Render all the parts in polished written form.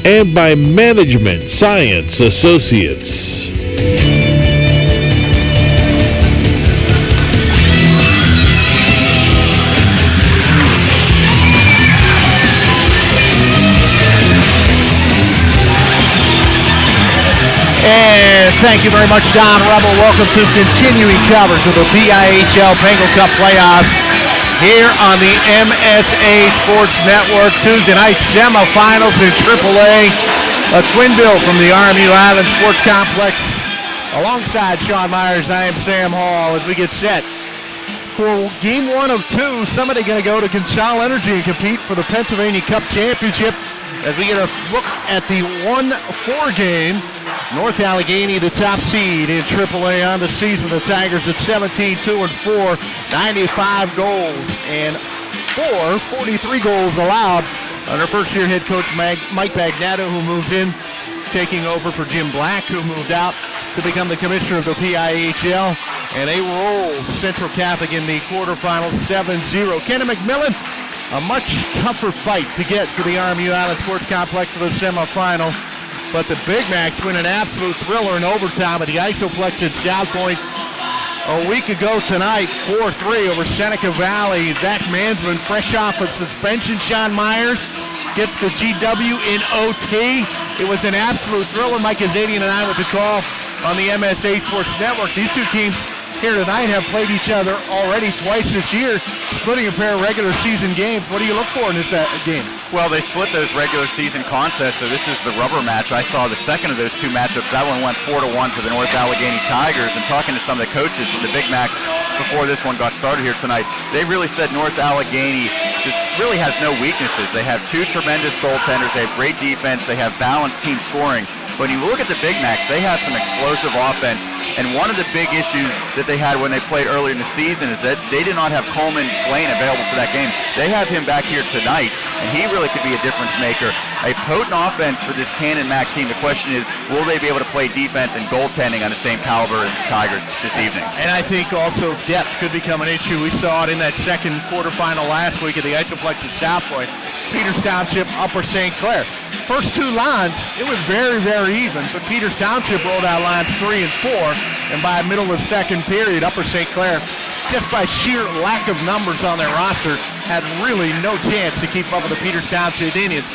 and by Management Science Associates. And thank you very much, Don Rubble. Welcome to continuing coverage of the PIHL Bengal Cup playoffs here on the MSA Sports Network. Tuesday night semifinals in AAA. A twin bill from the RMU Island Sports Complex. Alongside Sean Meyers, I am Sam Hall as we get set for game 1 of 2. Somebody going to go to Consol Energy and compete for the Pennsylvania Cup Championship. As we get a look at the 1-4 game, North Allegheny, the top seed in AAA on the season. The Tigers at 17-2-4, 95 goals and 43 goals allowed under first-year head coach Mike Bagnato, who moved in, taking over for Jim Black, who moved out to become the commissioner of the PIHL. And they roll Central Catholic in the quarterfinals 7-0. Canon-McMillan, a much tougher fight to get to the RMU Island Sports Complex for the semifinal. But the Big Macs win an absolute thriller in overtime at the Isoplex at South Point a week ago tonight, 4-3 over Seneca Valley. Zach Mansman, fresh off of suspension. Sean Meyers gets the GW in OT. It was an absolute thriller. Mike Azadian and I with the call on the MSA Sports Network. These two teams here tonight have played each other already twice this year, splitting a pair of regular season games. What do you look for in this game? Well, they split those regular season contests, so this is the rubber match. I saw the second of those two matchups. That one went 4-1 to the North Allegheny Tigers. And talking to some of the coaches from the Big Macs before this one got started here tonight, they really said North Allegheny just really has no weaknesses. They have two tremendous goaltenders. They have great defense. They have balanced team scoring. But when you look at the Big Macs, they have some explosive offense. And one of the big issues that they had when they played earlier in the season is that they did not have Coleman Slane available for that game. They have him back here tonight, and he really could be a difference maker. A potent offense for this Canon-Mac team. The question is, will they be able to play defense and goaltending on the same caliber as the Tigers this evening? And I think also depth could become an issue. We saw it in that second quarterfinal last week at the Isoplex at South Point. Peters Township, Upper St. Clair. First two lines, it was very, very even, but Peters Township rolled out lines 3 and 4, and by the middle of the second period, Upper St. Clair, just by sheer lack of numbers on their roster, had really no chance to keep up with the Peters Township Indians.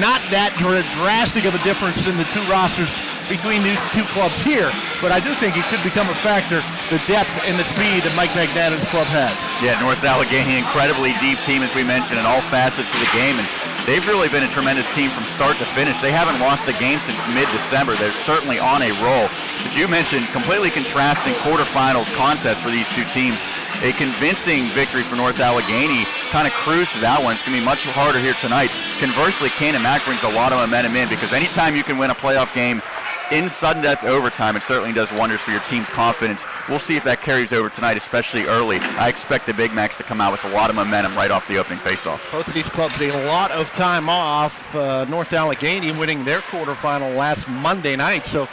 Not that drastic of a difference in the two rosters between these two clubs here, but I do think it could become a factor, the depth and the speed that Mike Magnato's club has. Yeah, North Allegheny, incredibly deep team, as we mentioned, in all facets of the game, and they've really been a tremendous team from start to finish. They haven't lost a game since mid-December. They're certainly on a roll. But you mentioned completely contrasting quarterfinals contests for these two teams. A convincing victory for North Allegheny, kind of cruised to that one. It's going to be much harder here tonight. Conversely, Canon-Mac brings a lot of momentum in, because anytime you can win a playoff game in sudden death overtime, it certainly does wonders for your team's confidence. We'll see if that carries over tonight, especially early. I expect the Big Macs to come out with a lot of momentum right off the opening faceoff. Both of these clubs need a lot of time off. North Allegheny winning their quarterfinal last Monday night, so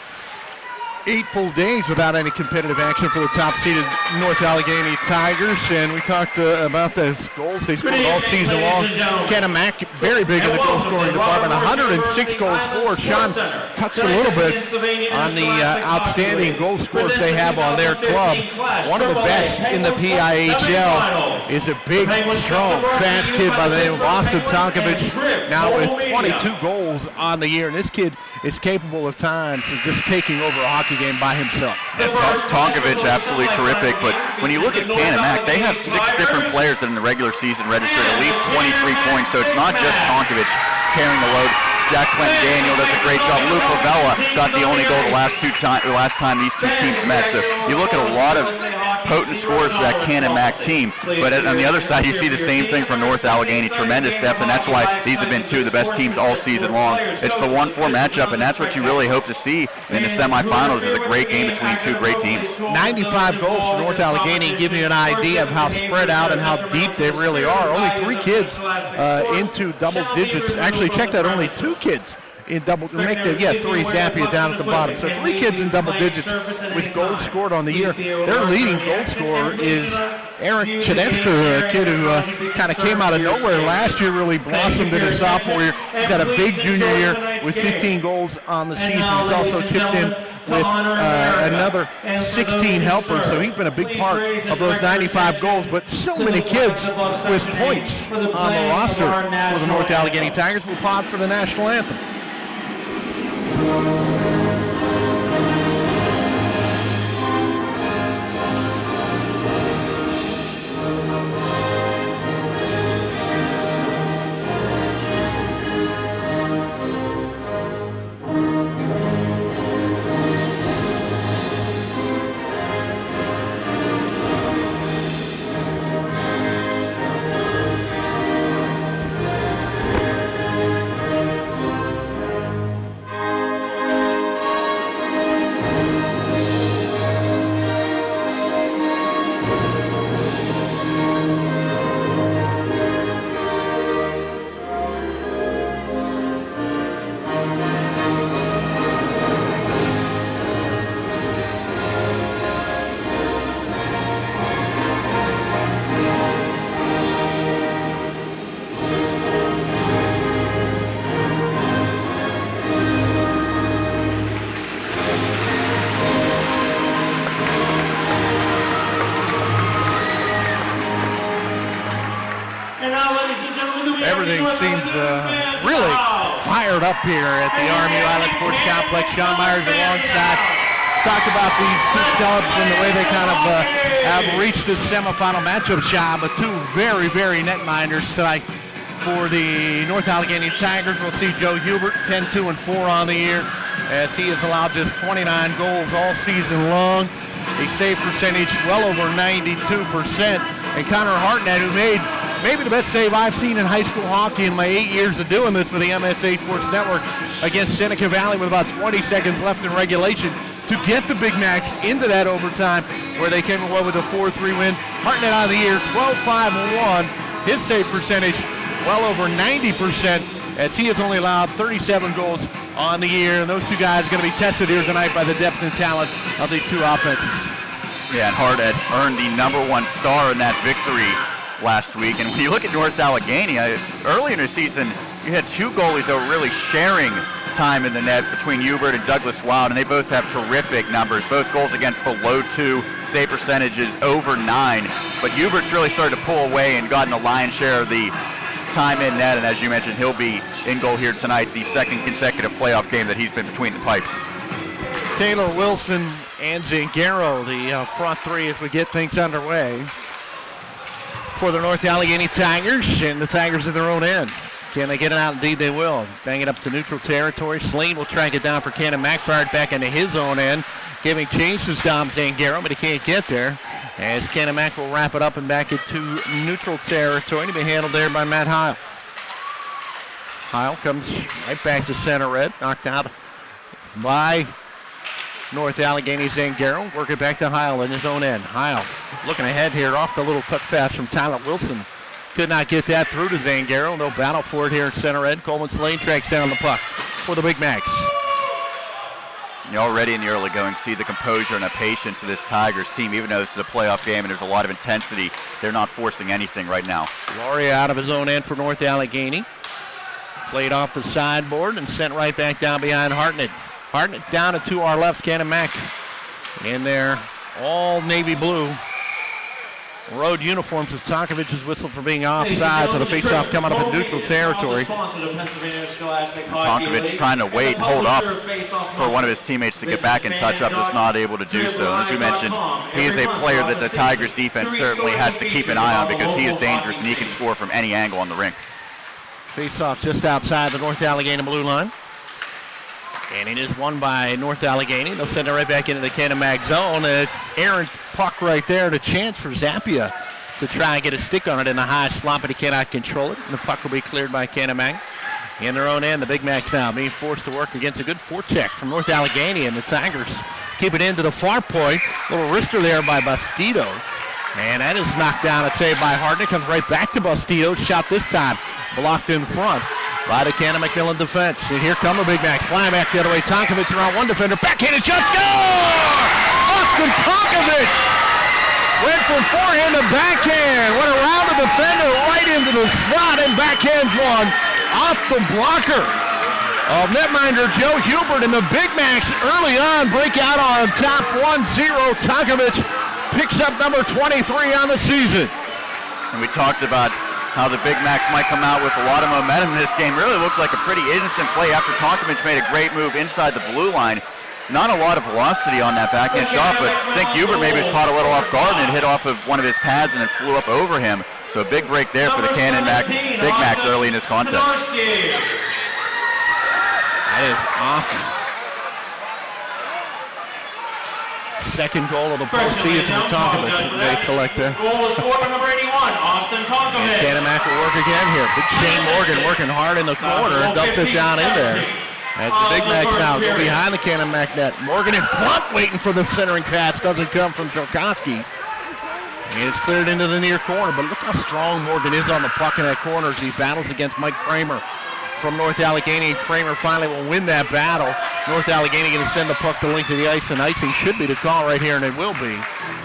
8 full days without any competitive action for the top-seeded North Allegheny Tigers. And we talked about those goals they scored all season long. Canon-Mac, very big in the goal-scoring department, 106 goals for. Sean touched a little bit on the outstanding goal scores they have on their club. One of the best in the PIHL is a big, strong, fast kid by the name of Austin Tonkovich, now with 22 goals on the year. And this kid is capable of times of just taking over a hockey game by himself. Yeah, Tonkovich, absolutely terrific. But when you look at Canon-Mac, they have 6 different players that in the regular season registered at least 23 points. So it's not just Tonkovich carrying the load. Jack Clinton Daniel does a great job. Luke Lavella got the only goal the last time these two teams met. So you look at a lot of potent scores for that Canon-Mac team. But on the other side, you see the same thing from North Allegheny. Tremendous depth, and that's why these have been two of the best teams all season long. It's the 1-4 matchup, and that's what you really hope to see in the semifinals, is a great game between two great teams. 95 goals for North Allegheny, giving you an idea of how spread out and how deep they really are. Only 3 kids into double digits. Actually, check that, only 2 kids in double, make the, three, Zappia down at the bottom. So 3 kids in double digits with goals scored on the year. Their leading goal scorer is Eric Chidester, a kid who kind of came out of nowhere last year, really blossomed in his sophomore year. He's got a big junior year with 15 goals on the season. He's also chipped in with another 16 helpers, so he's been a big part of those 95 goals. But so many kids with points on the roster for the North Allegheny Tigers. We'll pause for the national anthem. Everything seems really fired up here at the Army Island Sports Complex. Sean Meyers alongside. Talked about these two clubs and the way they kind of have reached this semifinal matchup, Sean, but 2 very, very netminders tonight for the North Allegheny Tigers. We'll see Joe Hubert, 10-2-4 on the year, as he has allowed just 29 goals all season long. A save percentage well over 92%. And Connor Hartnett, who made maybe the best save I've seen in high school hockey in my 8 years of doing this with the MSA Sports Network against Seneca Valley with about 20 seconds left in regulation to get the Big Macs into that overtime where they came away with a 4-3 win. Hartnett on the year, 12-5-1. His save percentage well over 90%, as he has only allowed 37 goals on the year. And those 2 guys are going to be tested here tonight by the depth and talent of these 2 offenses. Yeah, and Hartnett earned the #1 star in that victory last week. And when you look at North Allegheny, early in the season, you had 2 goalies that were really sharing time in the net between Hubert and Douglas Wild, and they both have terrific numbers. Both goals against below 2, save percentages over 9. But Hubert's really started to pull away and gotten the lion's share of the time in net, and as you mentioned, he'll be in goal here tonight, the 2nd consecutive playoff game that he's been between the pipes. Taylor Wilson and Zangaro, the front 3 as we get things underway for the North Allegheny Tigers, and the Tigers at their own end. Can they get it out? Indeed they will. Bang it up to neutral territory. Sleen will try and get down for Canon-Mac, fired back into his own end, giving change to Dom Zangaro, but he can't get there. As Canon-Mac will wrap it up and back into neutral territory to be handled there by Matt Heil. Heil comes right back to center red, knocked out by North Allegheny Zangaro. Work it back to Heil in his own end. Heil looking ahead here off the little touch pass from Tyler Wilson. Could not get that through to Zangaro. No battle for it here in center red. Coleman Slane tracks down the puck for the Big Macs. You already in the early going see the composure and the patience of this Tigers team, even though this is a playoff game and there's a lot of intensity. They're not forcing anything right now. Lauria out of his own end for North Allegheny. Played off the sideboard and sent right back down behind Hartnett. Hartnett down to our left, Canon-Mac in there, all navy blue. Road uniforms as Tonkovich is whistled for being offside, so the faceoff coming up in neutral territory. Tonkovich trying to wait, hold up for one of his teammates to get back and touch up, is not able to do so. And as we mentioned, he is a player that the Tigers defense certainly has to keep an eye on because he is dangerous and he can score from any angle on the rink. Faceoff just outside the North Allegheny blue line. And it is won by North Allegheny. They'll send it right back into the Canon-Mac zone. Errant puck right there, and a chance for Zappia to try and get a stick on it in a high slot, but he cannot control it. And the puck will be cleared by Canon-Mac. In their own end, the Big Macs now being forced to work against a good forecheck from North Allegheny, and the Tigers keep it into the far point. Little wrister there by Bastido. And that is knocked down and saved by Hartnett. Comes right back to Bastido. Shot this time blocked in front by the Canon-McMillan defense. And here come the Big Macs. Flying back the other way. Tonkovic around one defender. Backhanded shot. Score! Austin Tonkovic went from forehand to backhand. Went around the defender right into the slot and backhands one off the blocker of netminder Joe Hubert. And the Big Macs early on break out on top 1-0. Tonkovic picks up number 23 on the season. And we talked about how the Big Macs might come out with a lot of momentum in this game. Really looked like a pretty innocent play after Tonkovic made a great move inside the blue line. Not a lot of velocity on that backhand shot, but I think Hubert maybe was caught a little off guard and it hit off of one of his pads and it flew up over him. So a big break there for the Big Macs early in this contest. That is off. Second goal of the postseason for Tonkovic. They collect that. Goal is scored by number 81, Austin Tonkovic. Canon-Mac will work again here. Big Shane Morgan working hard in the corner and dumps it down in there. As the Big Macs now go behind the Canon-Mac net. Morgan in front waiting for the centering pass. Doesn't come from Chalkowski. And it's cleared into the near corner. But look how strong Morgan is on the puck in that corner as he battles against Mike Kramer from North Allegheny. Kramer finally will win that battle. North Allegheny going to send the puck to length of the ice, and icing should be the call right here, and it will be.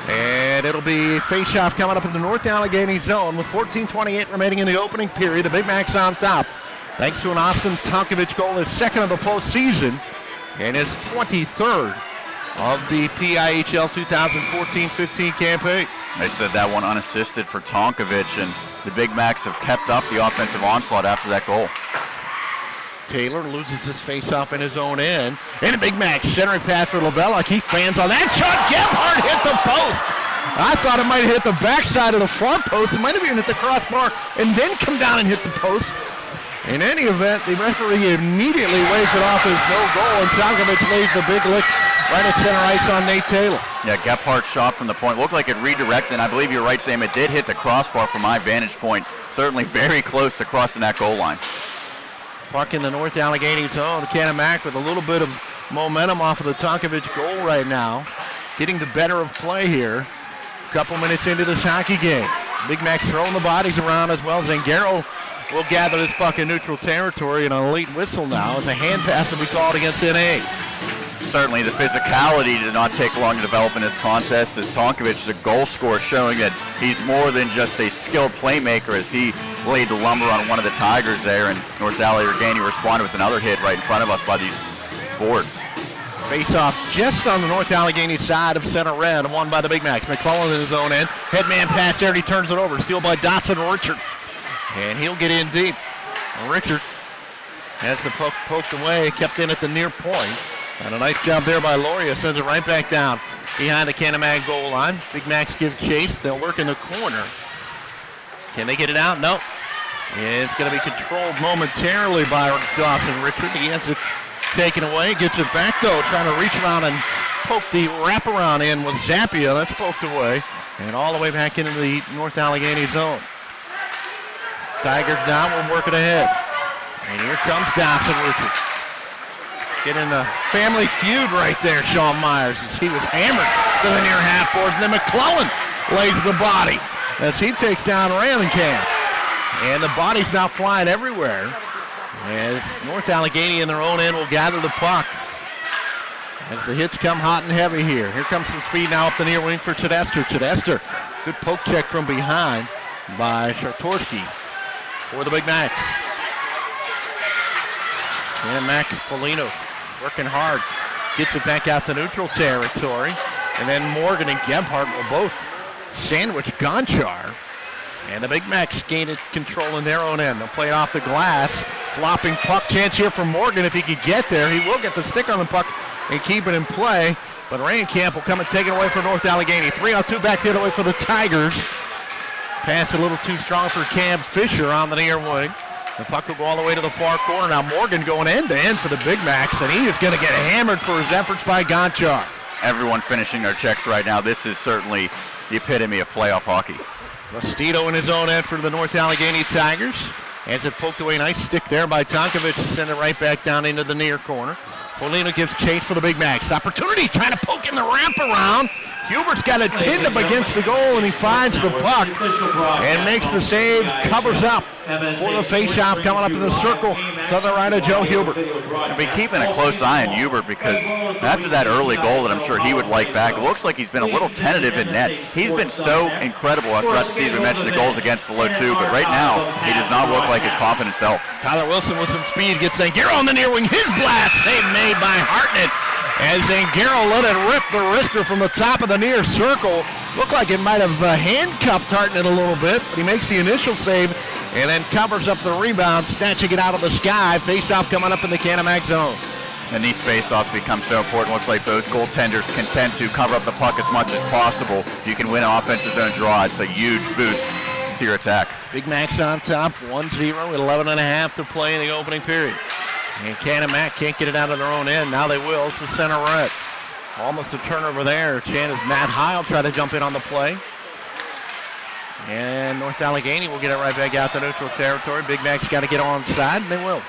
And it'll be face-off coming up in the North Allegheny zone with 14:28 remaining in the opening period. The Big Macs on top, thanks to an Austin Tonkovic goal, his second of the postseason, and his 23rd of the PIHL 2014-15 campaign. They said that one unassisted for Tonkovic, and the Big Macs have kept up the offensive onslaught after that goal. Taylor loses his face-off in his own end. And a Big Mac centering pass for Lavella. Keith fans on that shot. Gebhardt hit the post. I thought it might have hit the backside of the far post. It might have even hit the crossbar and then come down and hit the post. In any event, the referee immediately waves it off as no goal, and Tonkovic lays the big lick right at center ice on Nate Taylor. Yeah, Gephardt's shot from the point looked like it redirected, and I believe you're right, Sam. It did hit the crossbar from my vantage point. Certainly very close to crossing that goal line. Puck in the North Allegheny zone. Canon-Mac with a little bit of momentum off of the Tonkovic goal right now. Getting the better of play here. A couple minutes into this hockey game. Big Mac's throwing the bodies around as well. Zangaro will gather this puck in neutral territory, and a late whistle now as a hand pass will be called against NA. Certainly the physicality did not take long to develop in this contest, as Tonkovic is a goal scorer, showing that he's more than just a skilled playmaker, as he laid the lumber on one of the Tigers there, and North Allegheny responded with another hit right in front of us by these boards. Face-off just on the North Allegheny side of center red, won by the Big Macs. McClellan in his own end. Headman pass there, and he turns it over. Steal by Dotson Richard. And he'll get in deep. Richard has the puck poked away, kept in at the near point. And a nice job there by Loria, sends it right back down behind the Canon-Mac goal line. Big Macs give chase, they'll work in the corner. Can they get it out? No. It's going to be controlled momentarily by Dawson Richard. He has it taken away, gets it back though, trying to reach around and poke the wraparound in with Zappia. That's poked away. And all the way back into the North Allegheny zone. Tigers down, we'll work it ahead. And here comes Dawson Richard. Getting a family feud right there, Sean Meyers, as he was hammered to the near half boards. And then McClellan lays the body as he takes down Railenkamp. And the body's now flying everywhere as North Allegheny in their own end will gather the puck. As the hits come hot and heavy here. Here comes some speed now up the near wing for Chedester. Chedester, good poke check from behind by Shartorski for the Big Macs. And Mac Folino working hard. Gets it back out to neutral territory. And then Morgan and Gebhardt will both sandwich Gonchar. And the Big Macs gain control in their own end. They'll play it off the glass. Flopping puck chance here for Morgan. If he could get there, he will get the stick on the puck and keep it in play. But Railenkamp will come and take it away for North Allegheny. 3-on-2 back the other way for the Tigers. Pass a little too strong for Cam Fisher on the near wing. The puck will go all the way to the far corner. Now Morgan going end-to-end for the Big Macs, and he is going to get hammered for his efforts by Gonchar. Everyone finishing their checks right now. This is certainly the epitome of playoff hockey. Bastido in his own end for the North Allegheny Tigers. As it poked away, nice stick there by Tonkovic to send it right back down into the near corner. Folino gives chase for the Big Macs. Opportunity trying to poke in the wraparound. Hubert's got it pinned up against the goal, and he finds the puck and makes the save, covers up for the face-off coming up in the circle to the right of Joe Hubert. I'll be keeping a close eye on Hubert because after that early goal that I'm sure he would like back, it looks like he's been a little tentative in net. He's been so incredible throughout the season. We mentioned the goals against below 2, but right now he does not look like his confident self. Tyler Wilson with some speed gets Zangaro on the near wing. His blast save made by Hartnett. As Zangaro let it rip the wrister from the top of the near circle. Looked like it might have handcuffed Hartnett a little bit, but he makes the initial save and then covers up the rebound, snatching it out of the sky. Face-off coming up in the Canon-Mac zone. And these face-offs become so important. Looks like both goaltenders can tend to cover up the puck as much as possible. If you can win an offensive zone draw, it's a huge boost to your attack. Big Mac's on top, 1-0, 11.5 to play in the opening period. And Canon-Mac can't get it out of their own end. Now they will to center red. Almost a turnover there. Chan is Matt Heil try to jump in on the play. And North Allegheny will get it right back out to neutral territory. Big Mac's got to get onside, and they will.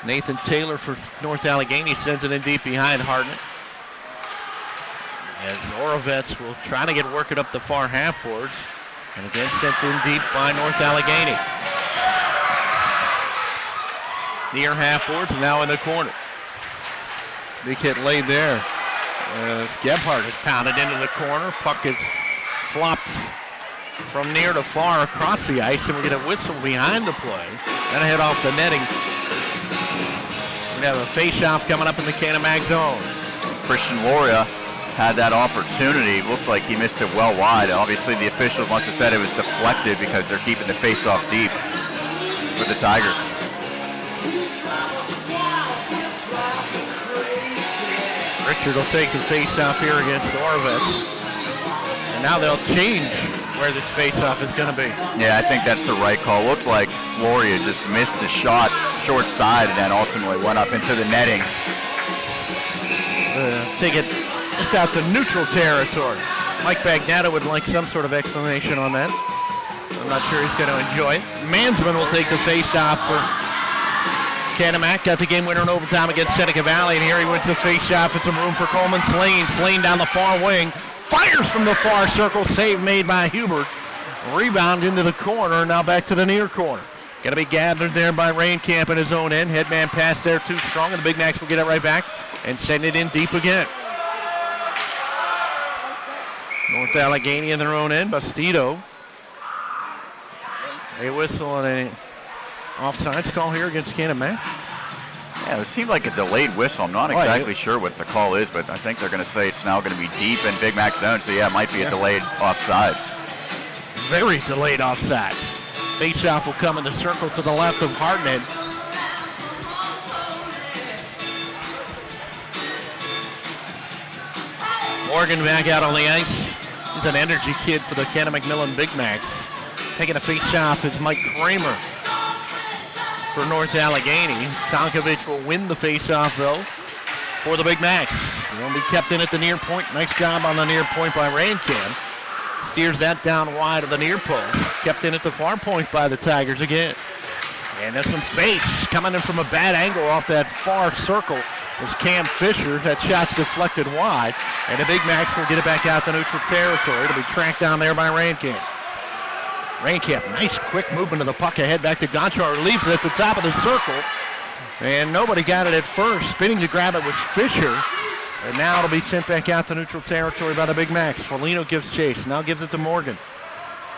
Nathan Taylor for North Allegheny sends it in deep behind Hartnett. As Orovets will try to get working up the far half boards. And again sent in deep by North Allegheny. Near half boards, now in the corner. Big hit laid there. As Gebhardt is pounded into the corner. Puck is flopped from near to far across the ice, and we get a whistle behind the play. Gonna head off the netting. We have a face-off coming up in the Canon-Mac zone. Christian Loria had that opportunity. Looks like he missed it well wide. Obviously, the officials must have said it was deflected because they're keeping the face-off deep for the Tigers. Richard will take the face-off here against Orovets. And now they'll change where this face-off is going to be. Yeah, I think that's the right call. Looked like Loria just missed the shot short side and then ultimately went up into the netting. Take it just out to neutral territory. Mike Bagnata would like some sort of explanation on that. I'm not sure he's going to enjoy it. Mansman will take the face-off for Canon-Mac. Got the game winner in overtime against Seneca Valley, and here he wins the face-off. It's a room for Coleman Slane. Slane down the far wing. Fires from the far circle. Save made by Hubert. Rebound into the corner. Now back to the near corner. Got to be gathered there by Rainkamp at his own end. Headman pass there too strong, and the Big Macs will get it right back and send it in deep again. North Allegheny in their own end. Bastido. A whistle and a offsides call here against Canon-Mac. Yeah, it seemed like a delayed whistle. I'm not exactly sure what the call is, but I think they're going to say it's now going to be deep in Big Mac zone. So yeah, it might be a delayed offsides. Very delayed offsides. Face-off will come in the circle to the left of Hartnett. Morgan back out on the ice. He's an energy kid for the Canon-McMillan Big Macs. Taking a face-off is Mike Kramer for North Allegheny. Tonkovich will win the face-off, though, for the Big Macs. He'll be kept in at the near point. Nice job on the near point by Rainkamp. Steers that down wide of the near post. Kept in at the far point by the Tigers again. And there's some space coming in from a bad angle off that far circle. Was Cam Fisher. That shot's deflected wide. And the Big Macs will get it back out to neutral territory. It'll be tracked down there by Rainkamp. Rainkamp, nice quick movement of the puck ahead back to Gonchar. Leaves it at the top of the circle. And nobody got it at first. Spinning to grab it was Fisher. And now it'll be sent back out to neutral territory by the Big Macs. Foligno gives chase. Now gives it to Morgan.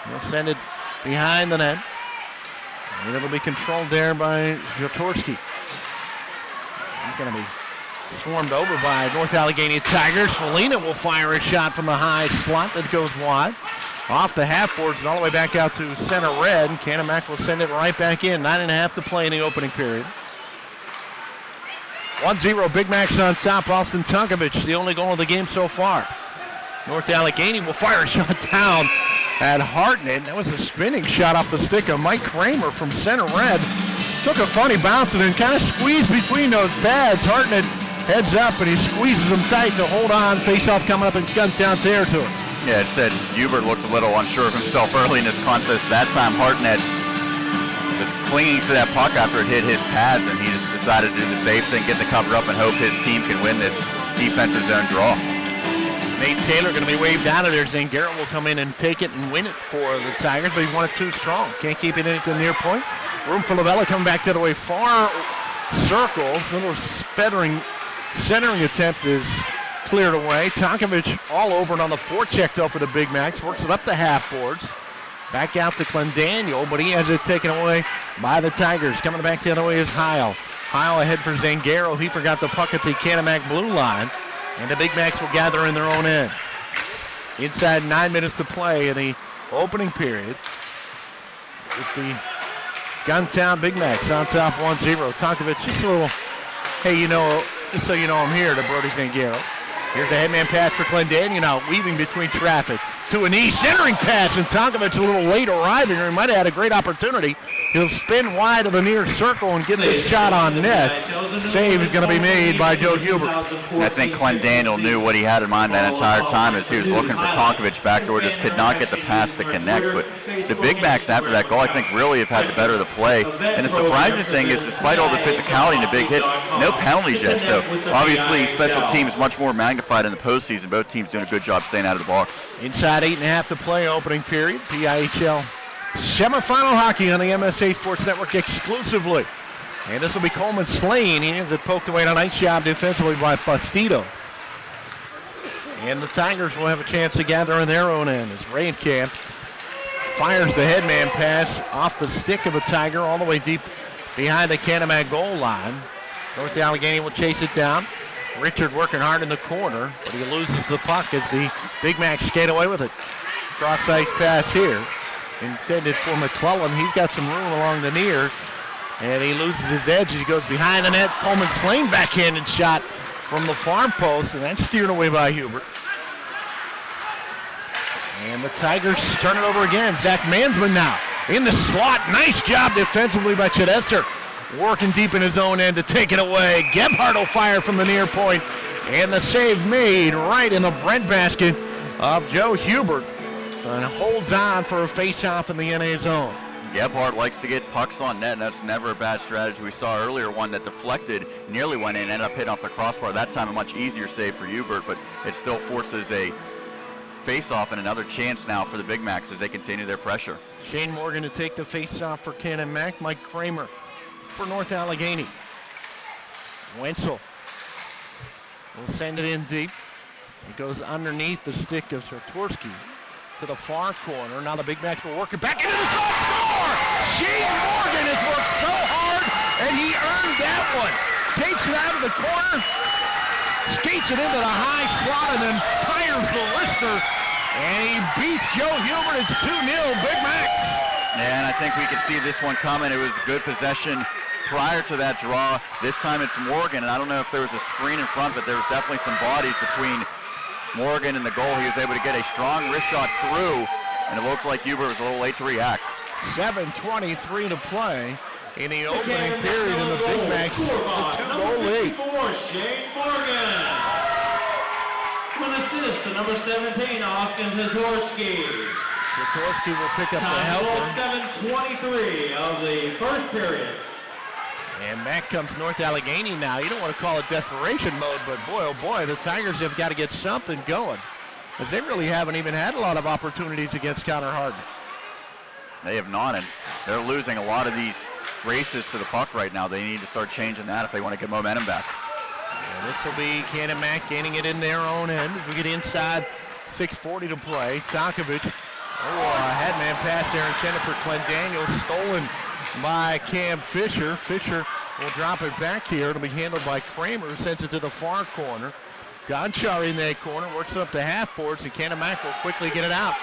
He'll send it behind the net. And it'll be controlled there by Jatorski. He's going to be swarmed over by North Allegheny Tigers. Foligno will fire a shot from the high slot that goes wide. Off the half boards and all the way back out to center red. And Canon-Mac will send it right back in. 9.5 to play in the opening period. 1-0 Big Macs on top. Austin Tonkovich, the only goal of the game so far. North Allegheny will fire a shot down at Hartnett. That was a spinning shot off the stick of Mike Kramer from center red. Took a funny bounce and then kind of squeezed between those pads. Hartnett heads up and he squeezes them tight to hold on. Face-off coming up in gun-down territory. Yeah, it said Hubert looked a little unsure of himself early in this contest. That time Hartnett just clinging to that puck after it hit his pads, and he just decided to do the safe thing, get the cover up, and hope his team can win this defensive zone draw. Nate Taylor going to be waved out of there. Zane Garrett will come in and take it and win it for the Tigers, but he won it too strong. Can't keep it in at the near point. Room for Lavella coming back the other way. Far circle. Little centering attempt is cleared away. Tonkovich all over and on the forecheck though for the Big Macs. Works it up the half boards. Back out to Clendaniel, but he has it taken away by the Tigers. Coming back the other way is Heil. Heil ahead for Zangaro. He forgot the puck at the Canon-Mac blue line. And the Big Macs will gather in their own end. Inside 9 minutes to play in the opening period. With the Guntown Big Macs on top 1-0. Tonkovich just a little, hey, just so you know I'm here to Brody Zangaro. Here's a headman pass for Clendaniel now, weaving between traffic. To a knee, centering pass, and Tonkovich a little late arriving, or he might have had a great opportunity. He'll spin wide of the near circle and get the shot on net. Save is going to be made by Joe Hubert. I think Clendaniel knew what he had in mind that entire time as he was looking for Tonkovich back door, just could not get the pass to connect. But the Big Macs after that goal, I think, really have had the better of the play. And the surprising thing is, despite all the physicality and the big hits, no penalties yet. So obviously, special teams much more magnified in the postseason. Both teams doing a good job staying out of the box. Inside 8.5 to play, opening period. PIHL semifinal hockey on the MSA Sports Network exclusively. And this will be Coleman Slane. He has it poked away on a nice job defensively by Fastido. And the Tigers will have a chance to gather in their own end as Rayenkamp fires the headman pass off the stick of a Tiger all the way deep behind the Canon-Mac goal line. North Allegheny will chase it down. Richard working hard in the corner, but he loses the puck as the Big Macs skate away with it. Cross-ice pass here. Intended for McClellan. He's got some room along the near, and he loses his edge as he goes behind the net. Coleman Slane backhanded shot from the far post, and that's steered away by Hubert. And the Tigers turn it over again. Zach Mansman now in the slot. Nice job defensively by Chedester. Working deep in his own end to take it away. Gebhardt will fire from the near point, and the save made right in the breadbasket of Joe Hubert. And holds on for a face-off in the NA zone. Gebhardt likes to get pucks on net, and that's never a bad strategy. We saw earlier one that deflected, nearly went in, ended up hitting off the crossbar. That time a much easier save for Hubert, but it still forces a face-off and another chance now for the Big Macs as they continue their pressure. Shane Morgan to take the face-off for Canon-Mac. Mike Kramer for North Allegheny. Wenzel will send it in deep. It goes underneath the stick of Sartorski to the far corner. Now the Big Macs will work it back into the slot. Score! Shane Morgan has worked so hard, and he earned that one. Takes it out of the corner, skates it into the high slot, and then tires the wrister, and he beats Joe Hubert. It's 2-0 Big Macs. Yeah, and I think we could see this one coming. It was good possession prior to that draw. This time it's Morgan, and I don't know if there was a screen in front, but there was definitely some bodies between Morgan and the goal. He was able to get a strong wrist shot through, and it looked like Hubert was a little late to react. 7:23 to play in the opening period in the Big Macs. The 2-goal lead. Shane Morgan. With assist to number 17, Austin Zatorsky. Zatorsky will pick up the helper. 7:23 of the first period. And back comes North Allegheny now. You don't want to call it desperation mode, but boy, oh boy, the Tigers have got to get something going, as they really haven't even had a lot of opportunities against Connor Harden. They have not, and they're losing a lot of these races to the puck right now. They need to start changing that if they want to get momentum back. And this will be Canon-Mac gaining it in their own end. As we get inside, 6:40 to play. Tonkovich, a headman pass there intended for Clendaniel, stolen by Cam Fisher. Fisher will drop it back here. It'll be handled by Kramer, who sends it to the far corner. Gonchar in that corner, works it up the half boards, and Canon-Mac will quickly get it out.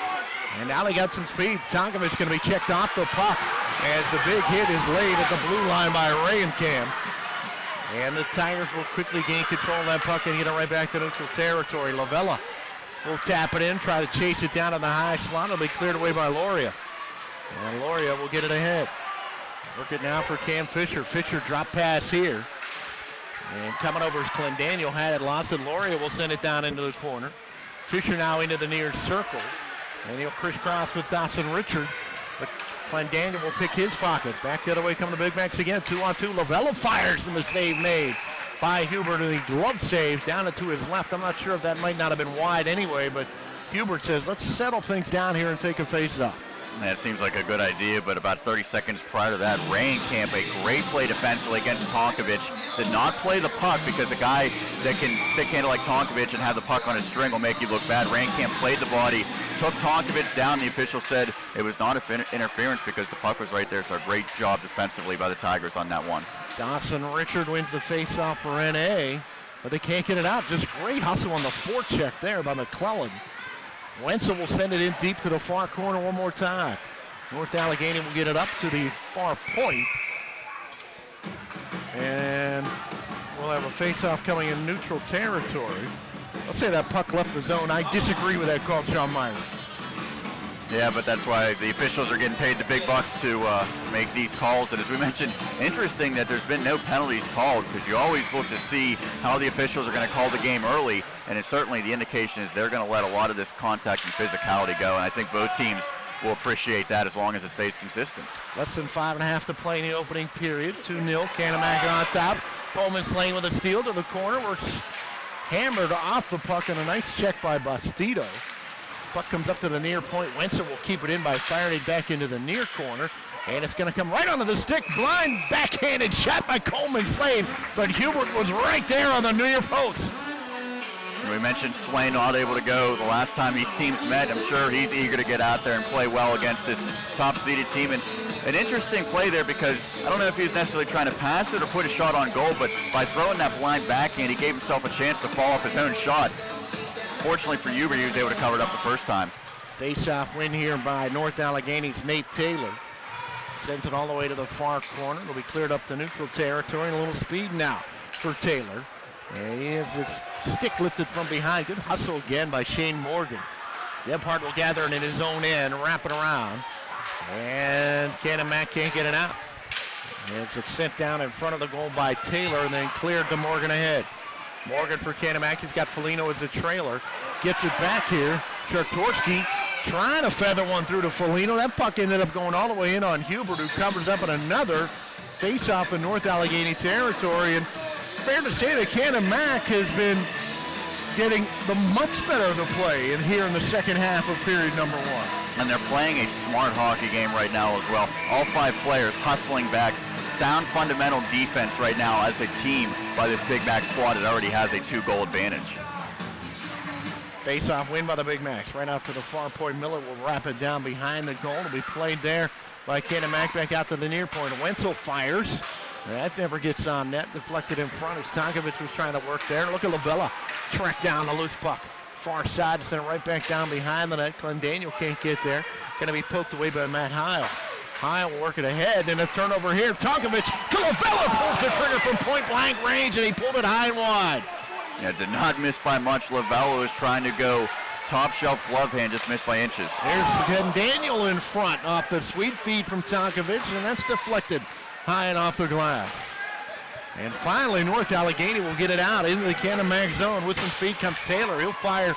And now they got some speed. Tonkovich going to be checked off the puck as the big hit is laid at the blue line by Rayenkamp. And the Tigers will quickly gain control of that puck and get it right back to neutral territory. Lavella will tap it in, try to chase it down on the high slot. It'll be cleared away by Loria. And Loria will get it ahead. Work it now for Cam Fisher. Fisher drop pass here. And coming over is Clendaniel. Had it, lost it. Loria will send it down into the corner. Fisher now into the near circle. And he'll crisscross with Dawson Richard. But Clendaniel will pick his pocket. Back the other way come the Big Macs again. 2-on-2. Lavella fires and the save made by Hubert, and the glove save down to his left. I'm not sure if that might not have been wide anyway, but Hubert says, let's settle things down here and take a face-off. That seems like a good idea, but about 30 seconds prior to that, Rayenkamp, a great play defensively against Tonkovic, did not play the puck because a guy that can stick-handle like Tonkovic and have the puck on his string will make you look bad. Rayenkamp played the body, took Tonkovic down. The official said it was not interference because the puck was right there, so a great job defensively by the Tigers on that one. Dawson Richard wins the face-off for NA, but they can't get it out. Just great hustle on the forecheck there by McClellan. Wenzel will send it in deep to the far corner one more time. North Allegheny will get it up to the far point. And we'll have a face-off coming in neutral territory. Let's say that puck left the zone. I disagree with that call, Sean Meyers. Yeah, but that's why the officials are getting paid the big bucks to make these calls. And as we mentioned, interesting that there's been no penalties called, because you always look to see how the officials are going to call the game early. And it's certainly the indication is they're going to let a lot of this contact and physicality go. And I think both teams will appreciate that as long as it stays consistent. Less than 5.5 to play in the opening period. 2-0, Canon-McMillan on top. Coleman Slane with a steal to the corner. Works hammered off the puck, and a nice check by Bastido. Puck comes up to the near point. Wenzel will keep it in by firing it back into the near corner. And it's going to come right onto the stick. Blind backhanded shot by Coleman Slane. But Hubert was right there on the near post. We mentioned Slane not able to go the last time these teams met. I'm sure he's eager to get out there and play well against this top-seeded team. And an interesting play there, because I don't know if he was necessarily trying to pass it or put a shot on goal, but by throwing that blind backhand, he gave himself a chance to fall off his own shot. Fortunately for Hubert, he was able to cover it up the first time. Face-off win here by North Allegheny's Nate Taylor. Sends it all the way to the far corner. It'll be cleared up to neutral territory, and a little speed now for Taylor. And he has his stick lifted from behind. Good hustle again by Shane Morgan. Gebhardt will gather it in his own end, wrap it around. And Canon-Mac can't get it out. As it's sent down in front of the goal by Taylor, and then cleared to Morgan ahead. Morgan for Canon-Mac. He's got Foligno as the trailer. Gets it back here. Chartorski trying to feather one through to Foligno. That puck ended up going all the way in on Hubert, who covers up in another face-off in North Allegheny territory. And fair to say that Canon-Mac has been getting the much better of the play here in the second half of period number one. And they're playing a smart hockey game right now as well. All 5 players hustling back. Sound fundamental defense right now as a team by this Big Mac squad that already has a 2-goal advantage. Face-off win by the Big Macs. Right out to the far point. Miller will wrap it down behind the goal. It'll be played there by Canon-Mac back out to the near point. Wenzel fires. That never gets on net. Deflected in front as Tonkovic was trying to work there. Look at Lavella track down the loose puck. Far side, sent it right back down behind the net. Glenn Daniel can't get there. Going to be poked away by Matt Heil. Heil will work it ahead, and a turnover here. Tonkovic to Lavella, pulls the trigger from point-blank range, and he pulled it high and wide. Yeah, did not miss by much. Lavella was trying to go top-shelf glove hand, just missed by inches. There's Glenn Daniel in front off the sweet feed from Tonkovic, and that's deflected high and off the glass. And finally, North Allegheny will get it out into the Canon-Mac zone. With some speed comes Taylor. He'll fire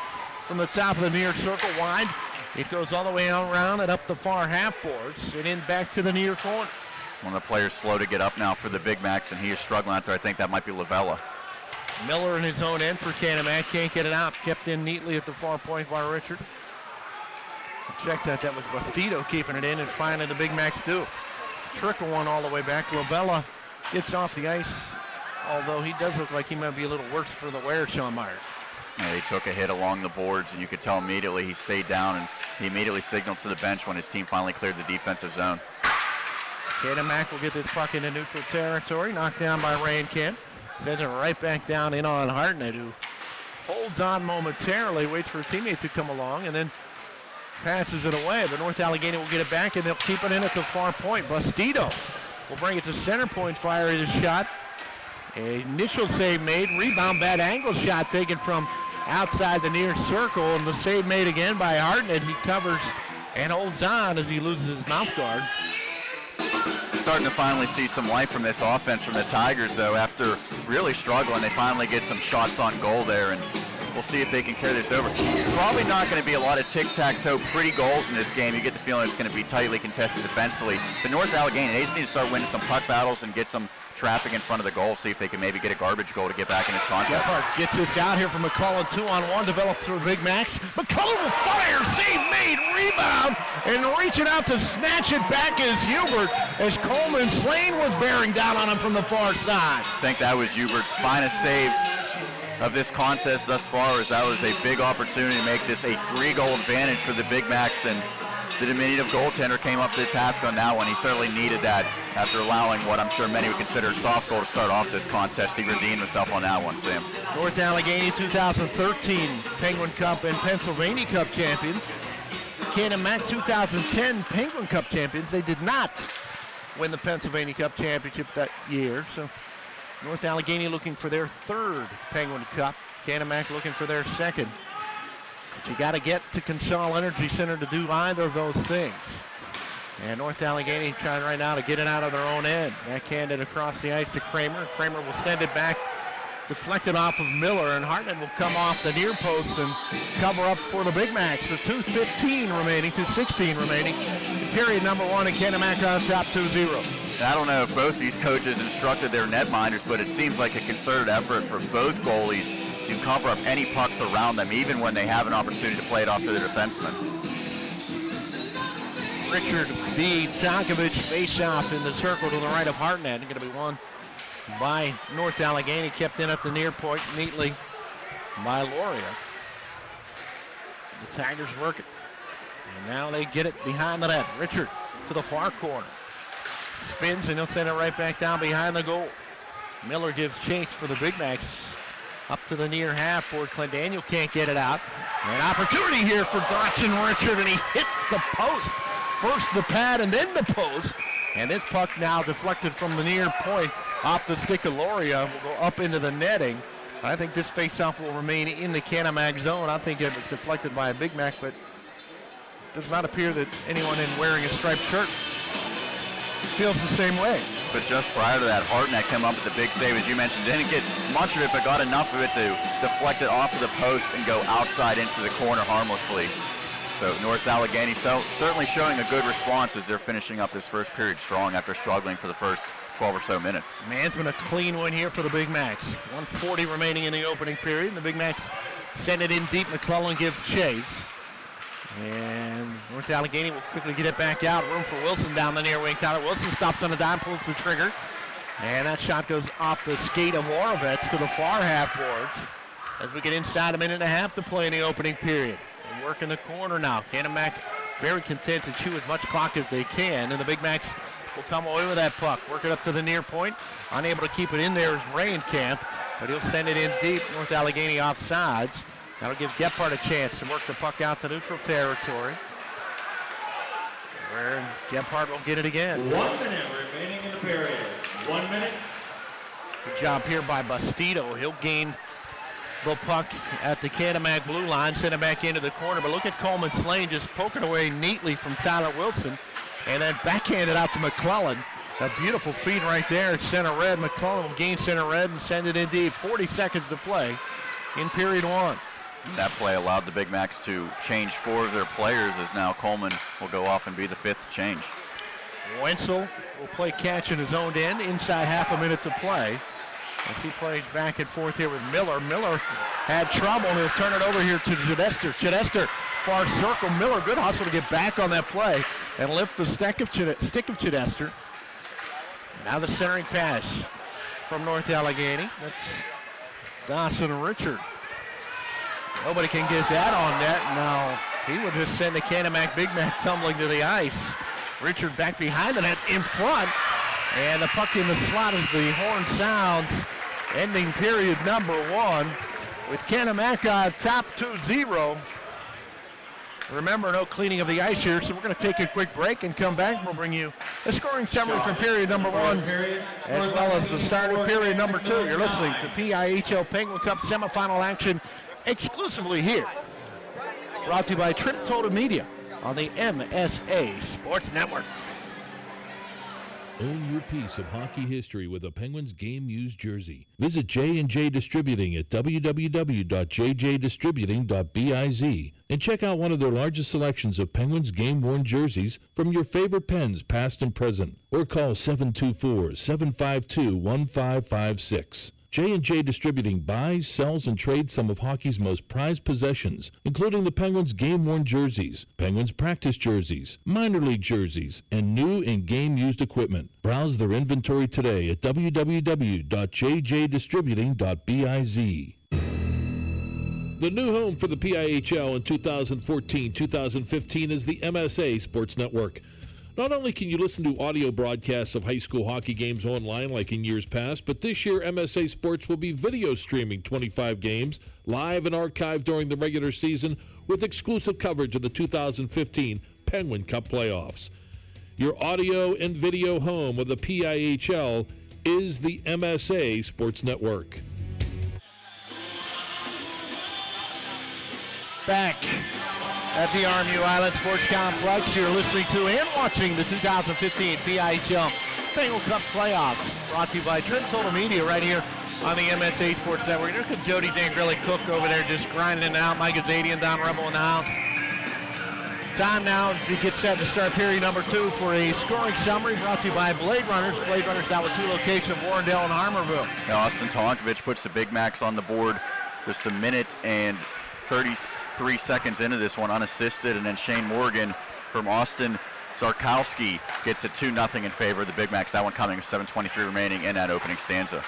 from the top of the near circle wide. It goes all the way around and up the far half boards and in back to the near corner. One of the players slow to get up now for the Big Macs, and he is struggling out there. I think that might be Lavella. Miller in his own end for Canon-Mac. Can't get it out. Kept in neatly at the far point by Richard. Check that. That was Bastido keeping it in, and finally the Big Macs do. Trickle one all the way back. Lavella gets off the ice, although he does look like he might be a little worse for the wear, Sean Meyers. Yeah, he took a hit along the boards, and you could tell immediately he stayed down, and he immediately signaled to the bench when his team finally cleared the defensive zone. Canon-Mac will get this puck into neutral territory, knocked down by Rayenkamp. Sends it right back down in on Hartnett, who holds on momentarily, waits for a teammate to come along, and then passes it away. But North Allegheny will get it back, and they'll keep it in at the far point. Bastido will bring it to center point, fire his shot. Initial save made, rebound, bad angle shot taken from outside the near circle, and the save made again by Hartnett. He covers and holds on as he loses his mouth guard. Starting to finally see some life from this offense from the Tigers, though. After really struggling, they finally get some shots on goal there, and We'll see if they can carry this over. Probably not going to be a lot of tic-tac-toe pretty goals in this game. You get the feeling it's going to be tightly contested defensively. But North Allegheny, they just need to start winning some puck battles and get some traffic in front of the goal, see if they can maybe get a garbage goal to get back in this contest. Gephardt gets this out here from McClellan, 2-on-1, developed through Big Max. McClellan will fire, save made, rebound, and reaching out to snatch it back is Hubert, as Coleman Slane was bearing down on him from the far side. I think that was Hubert's finest save of this contest thus far, as that was a big opportunity to make this a 3-goal advantage for the Big Macs, and the diminutive goaltender came up to the task on that one. He certainly needed that after allowing what I'm sure many would consider a soft goal to start off this contest. He redeemed himself on that one, Sam. North Allegheny 2013 Penguin Cup and Pennsylvania Cup champions. Canon-Mac 2010 Penguin Cup champions. They did not win the Pennsylvania Cup championship that year, so North Allegheny looking for their 3rd Penguin Cup. Canon-Mac looking for their 2nd. But you got to get to Consol Energy Center to do either of those things. And North Allegheny trying right now to get it out of their own end. Backhanded across the ice to Kramer. Kramer will send it back, deflected off of Miller, and Hartnett will come off the near post and cover up for the Big Macs. With 2:15 remaining, 2:16 remaining. In period number 1, and Canon-Mac on top 2-0. I don't know if both these coaches instructed their netminders, but it seems like a concerted effort for both goalies to cover up any pucks around them, even when they have an opportunity to play it off to their defenseman. Richard B. Tonkovich face-off in the circle to the right of Hartnett. Going to be won by North Allegheny, kept in at the near point neatly by Loria. The Tigers work it, and now they get it behind the net. Richard to the far corner. Spins, and he'll send it right back down behind the goal. Miller gives chase for the Big Macs. Up to the near half board. Clendaniel can't get it out. An opportunity here for Dawson Richard, and he hits the post. First the pad and then the post. And this puck now deflected from the near point off the stick of Loria. Will go up into the netting. I think this faceoff will remain in the Canon-Mac zone. I think it was deflected by a Big Mac, but it does not appear that anyone in wearing a striped shirt feels the same way. But just prior to that, Hartnett came up with the big save, as you mentioned. Didn't get much of it, but got enough of it to deflect it off of the post and go outside into the corner harmlessly. So North Allegheny certainly showing a good response as they're finishing up this first period strong after struggling for the first 12 or so minutes. Mansman, a clean one here for the Big Macs. 1:40 remaining in the opening period. The Big Macs send it in deep. McClellan gives chase. And North Allegheny will quickly get it back out. Room for Wilson down the near wing. Tyler Wilson stops on a dime, pulls the trigger. And that shot goes off the skate of Orovets to the far half boards as we get inside a minute and a half to play in the opening period. And work in the corner now. Canon-Mac very content to chew as much clock as they can. And the Big Macs will come away with that puck. Work it up to the near point. Unable to keep it in there is Rayenkamp, but he'll send it in deep. North Allegheny offsides. That'll give Gephardt a chance to work the puck out to neutral territory, where Gephardt will get it again. 1 minute remaining in the period. 1 minute. Good job here by Bastido. He'll gain the puck at the Canon-Mac blue line, send it back into the corner. But look at Coleman Slane just poking away neatly from Tyler Wilson, and then backhanded out to McClellan. A beautiful feed right there at center red. McClellan will gain center red and send it in deep. 40 seconds to play in period 1. That play allowed the Big Macs to change 4 of their players, as now Coleman will go off and be the 5th change. Wenzel will play catch in his own end, inside half a minute to play. As he plays back and forth here with Miller. Miller had trouble, and he'll turn it over here to Chidester. Chidester, far circle. Miller, good hustle to get back on that play and lift the stick of Chidester. Now the centering pass from North Allegheny. That's Dawson Richard. Nobody can get that on net. Now he would just send the Canon-Mac Big Mac tumbling to the ice. Richard back behind the net in front. And the puck in the slot as the horn sounds. Ending period number 1 with Canon-Mac on top 2-0. Remember, no cleaning of the ice here, so we're going to take a quick break and come back. We'll bring you a scoring summary from period number 1, as well as the start of period number 2. You're listening to PIHL Penguin Cup semifinal action exclusively here. Brought to you by Trip Total Media on the MSA Sports Network. Own your piece of hockey history with a Penguins game-used jersey. Visit J&J Distributing at www.jjdistributing.biz and check out one of their largest selections of Penguins game-worn jerseys from your favorite Pens, past and present. Or call 724-752-1556. J&J Distributing buys, sells, and trades some of hockey's most prized possessions, including the Penguins game-worn jerseys, Penguins practice jerseys, minor league jerseys, and new and game-used equipment. Browse their inventory today at www.jjdistributing.biz. The new home for the PIHL in 2014-2015 is the MSA Sports Network. Not only can you listen to audio broadcasts of high school hockey games online like in years past, but this year MSA Sports will be video streaming 25 games live and archived during the regular season with exclusive coverage of the 2015 Penguin Cup playoffs. Your audio and video home of the PIHL is the MSA Sports Network. Back at the RMU Island Sports Complex, you're listening to and watching the 2015 PIHL Penguin Cup playoffs, brought to you by Trim Total Media right here on the MSA Sports Network. Look at Jody Dangrilli Cook over there just grinding it out. Mike Azadian, Don Rebel in the house. Time now to get set to start period number 2 for a scoring summary brought to you by Blade Runners. Blade Runners now with 2 locations, Warrendale and Harmarville. Now Austin Tonkovich puts the Big Macs on the board just a minute and 33 seconds into this one unassisted, and then Shane Morgan from Austin Zarkowski gets it 2-0 in favor of the Big Macs. That one coming with 7:23 remaining in that opening stanza.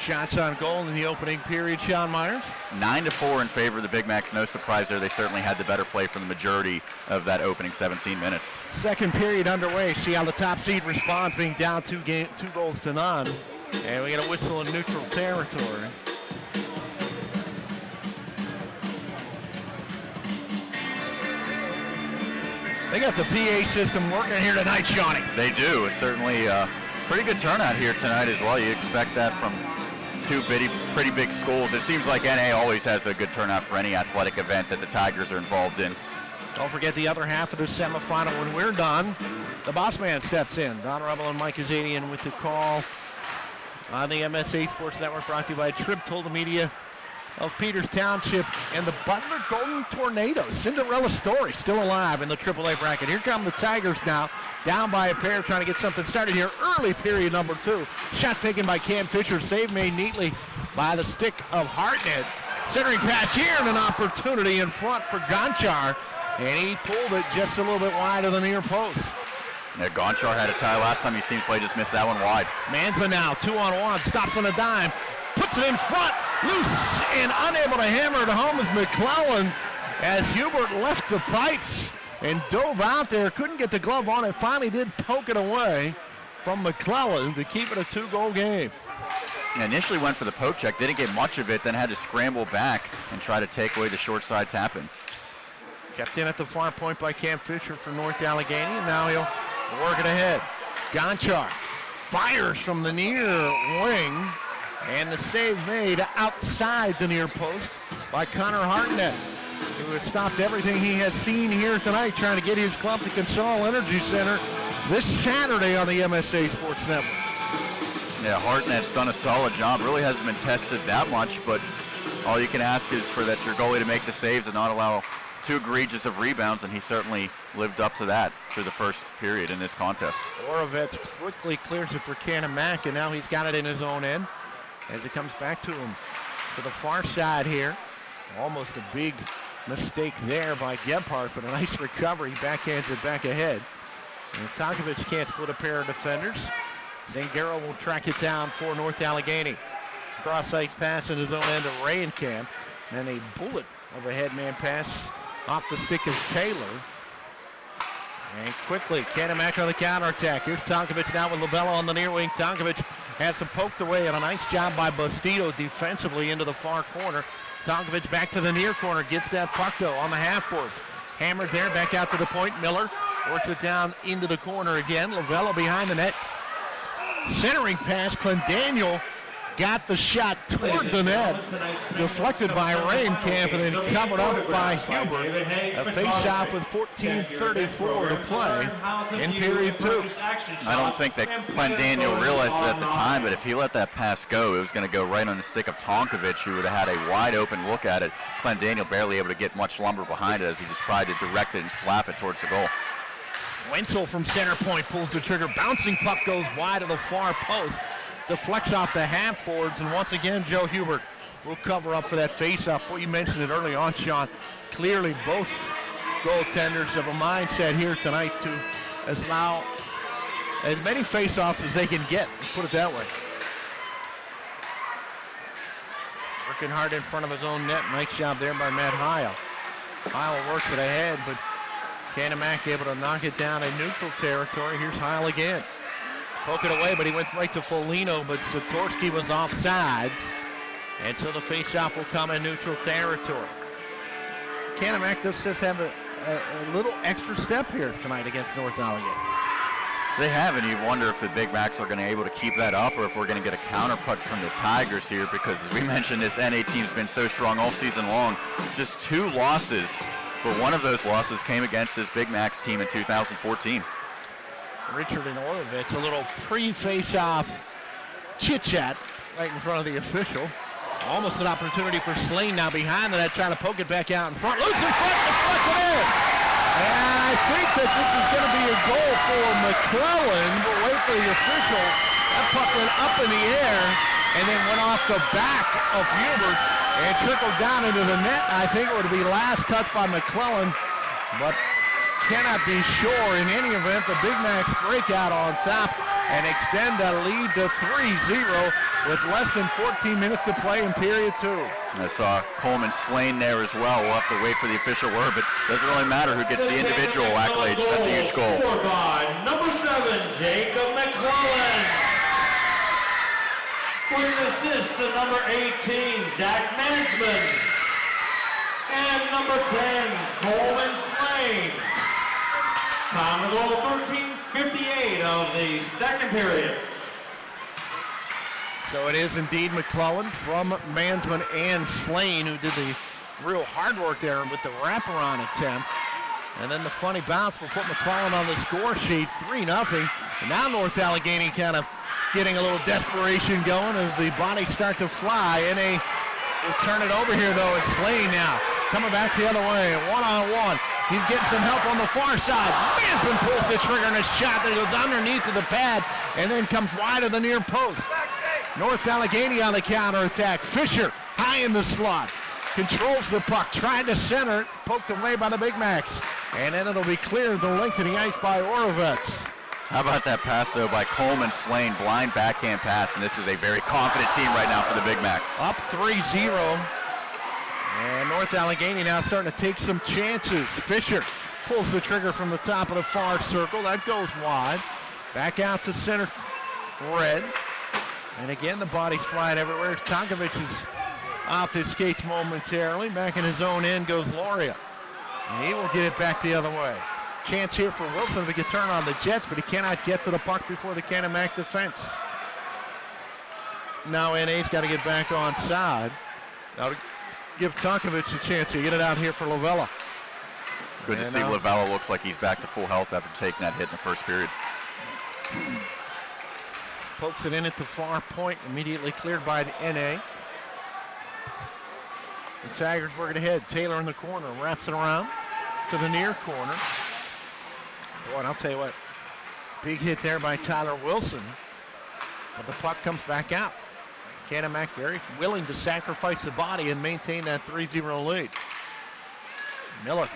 Shots on goal in the opening period, Sean Meyers. 9-4 in favor of the Big Macs. No surprise there. They certainly had the better play for the majority of that opening 17 minutes. Second period underway. See how the top seed responds, being down 2 goals to none. And we get a whistle in neutral territory. They got the PA system working here tonight, Shawnee. They do. It's certainly a pretty good turnout here tonight as well. You expect that from 2 pretty big schools. It seems like NA always has a good turnout for any athletic event that the Tigers are involved in. Don't forget the other half of the semifinal. When we're done, the boss man steps in. Don Rebel and Mike Azadian with the call on the MSA Sports Network, brought to you by Trib Total Media of Peters Township and the Butler Golden Tornadoes. Cinderella story still alive in the AAA bracket. Here come the Tigers now, down by a pair, trying to get something started here. Early period number 2. Shot taken by Cam Fisher. Save made neatly by the stick of Hartnett. Centering pass here and an opportunity in front for Gonchar. And he pulled it just a little bit wide of the near post. Yeah, Gonchar had a tie last time. He seems like just missed that one wide. Mansman now, 2-on-1, stops on a dime, puts it in front, loose, and unable to hammer it home is McClellan as Hubert left the pipes and dove out there. Couldn't get the glove on it. Finally did poke it away from McClellan to keep it a 2-goal game. Yeah, initially went for the poke check, didn't get much of it, then had to scramble back and try to take away the short side tap-in. Kept in at the far point by Cam Fisher for North Allegheny, and now he'll work it ahead. Gonchar fires from the near wing, and the save made outside the near post by Connor Hartnett, who has stopped everything he has seen here tonight, trying to get his club to Consol Energy Center this Saturday on the MSA Sports Network. Yeah, Hartnett's done a solid job. Really hasn't been tested that much, but all you can ask is for that your goalie to make the saves and not allow too egregious of rebounds, and he certainly lived up to that through the first period in this contest. Orovets quickly clears it for Canon-Mac, and now he's got it in his own end as it comes back to him to the far side here. Almost a big mistake there by Gebhardt, but a nice recovery. Backhands it back ahead. And Tonkovich can't split a pair of defenders. Zangaro will track it down for North Allegheny. Cross-ice pass in his own end to Rayenkamp, and a bullet of a headman pass off the stick of Taylor. And quickly, Canon-Mac on the counterattack. Here's Tonkovich now with Lovella on the near wing. Tonkovich has some poked away, and a nice job by Bastido defensively into the far corner. Tonkovich back to the near corner, gets that puck though on the half boards. Hammered there, back out to the point. Miller works it down into the corner again. Lovella behind the net. Centering pass, Clendaniel got the shot toward the net, deflected by Rainkamp, and then covered up by Hubert. A face-off with 14:34 to play in period 2. I don't think that Clendaniel realized it at the time, but if he let that pass go, it was going to go right on the stick of Tonkovic, who would have had a wide-open look at it. Clendaniel barely able to get much lumber behind it as he just tried to direct it and slap it towards the goal. Wenzel from center point pulls the trigger. Bouncing puck goes wide of the far post. Deflects off the half boards, and once again, Joe Hubert will cover up for that face-off. Well, you mentioned it early on, Sean. Clearly, both goaltenders have a mindset here tonight to allow as many face-offs as they can get. Let's put it that way. Working hard in front of his own net. Nice job there by Matt Heil. Heil works it ahead, but Canon-Mac able to knock it down in neutral territory. Here's Heil again. Poke it away, but he went right to Foligno, but Satorsky was offsides. And so the face-off will come in neutral territory. Canon-Mac does just have a little extra step here tonight against North Allegheny. They have, and you wonder if the Big Macs are going to be able to keep that up, or if we're going to get a counter punch from the Tigers here, because as we mentioned, this NA team's been so strong all season long. Just 2 losses, but one of those losses came against this Big Macs team in 2014. Richard and Orovitz, a little pre-face-off chit-chat right in front of the official. Almost an opportunity for Slane now behind the net, trying to poke it back out in front. Loose in front, deflected in. And I think that this is going to be a goal for McClellan. We'll wait for the official. That puck went up in the air and then went off the back of Hubert and trickled down into the net. I think it would be last touch by McClellan, but cannot be sure. In any event, the Big Macs break out on top and extend the lead to 3-0 with less than 14 minutes to play in period 2. I saw Coleman Slane there as well. We'll have to wait for the official word, but it doesn't really matter who gets the individual accolades. That's a huge goal. Scored by number 7, Jacob McClellan. With an assist to number 18, Zach Mansman. And number 10, Coleman Slane. Time of goal 13:58 of the second period. So it is indeed McClellan from Mansman and Slane who did the real hard work there with the wraparound attempt. And then the funny bounce will put McClellan on the score sheet, 3-0. And now North Allegheny kind of getting a little desperation going as the bodies start to fly. NA will turn it over here though. It's Slane now coming back the other way, one-on-one. He's getting some help on the far side. Mansman pulls the trigger and a shot that goes underneath of the pad and then comes wide of the near post. North Allegheny on the counterattack. Fisher high in the slot. Controls the puck, trying to center it, poked away by the Big Macs. And then it'll be cleared the length of the ice by Orovitz. How about that pass, though, by Coleman Slane, blind backhand pass, and this is a very confident team right now for the Big Macs. Up 3-0. And North Allegheny now starting to take some chances. Fisher pulls the trigger from the top of the far circle. That goes wide. Back out to center red. And again, the body's flying everywhere. Tonkovic is off his skates momentarily. Back in his own end goes Loria. And he will get it back the other way. Chance here for Wilson if he can turn on the Jets, but he cannot get to the puck before the Canon-Mac defense. Now NA's got to get back on side. Now to give Tonkovic a chance to get it out here for Lavella. Good to see Lavella looks like he's back to full health after taking that hit in the first period. Pokes it in at the far point, immediately cleared by the NA. The Tigers working ahead. Taylor in the corner, wraps it around to the near corner. Boy, and I'll tell you what, big hit there by Tyler Wilson. But the puck comes back out. Canon-Mac very willing to sacrifice the body and maintain that 3-0 lead. Miller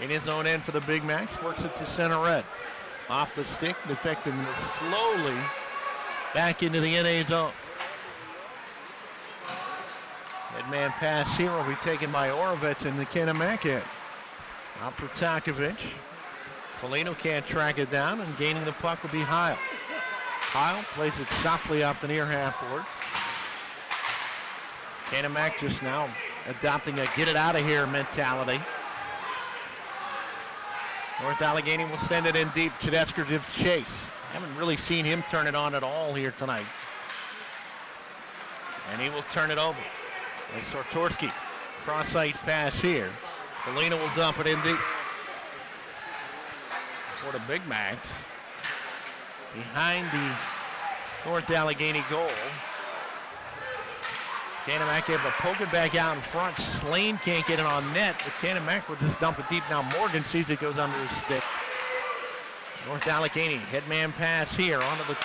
in his own end for the Big Macs, works it to center red. Off the stick, deflecting slowly back into the NA zone. Mid-man pass here will be taken by Orovitz in the Canon-Mac end. Out for Tonkovic. Foligno can't track it down, and gaining the puck will be Heil. Heil plays it softly off the near half board. Canon-Mac just now adopting a get it out of here mentality. North Allegheny will send it in deep. Chedesker gives chase. Haven't really seen him turn it on at all here tonight. And he will turn it over. And Sortorski, cross-ice pass here. Selena will dump it in deep for the Big Macs. Behind the North Allegheny goal. Canon-Mac able to poke it back out in front. Slane can't get it on net, but Canon-Mac will just dump it deep. Now Morgan sees it goes under his stick. North Allegheny, headman pass here onto the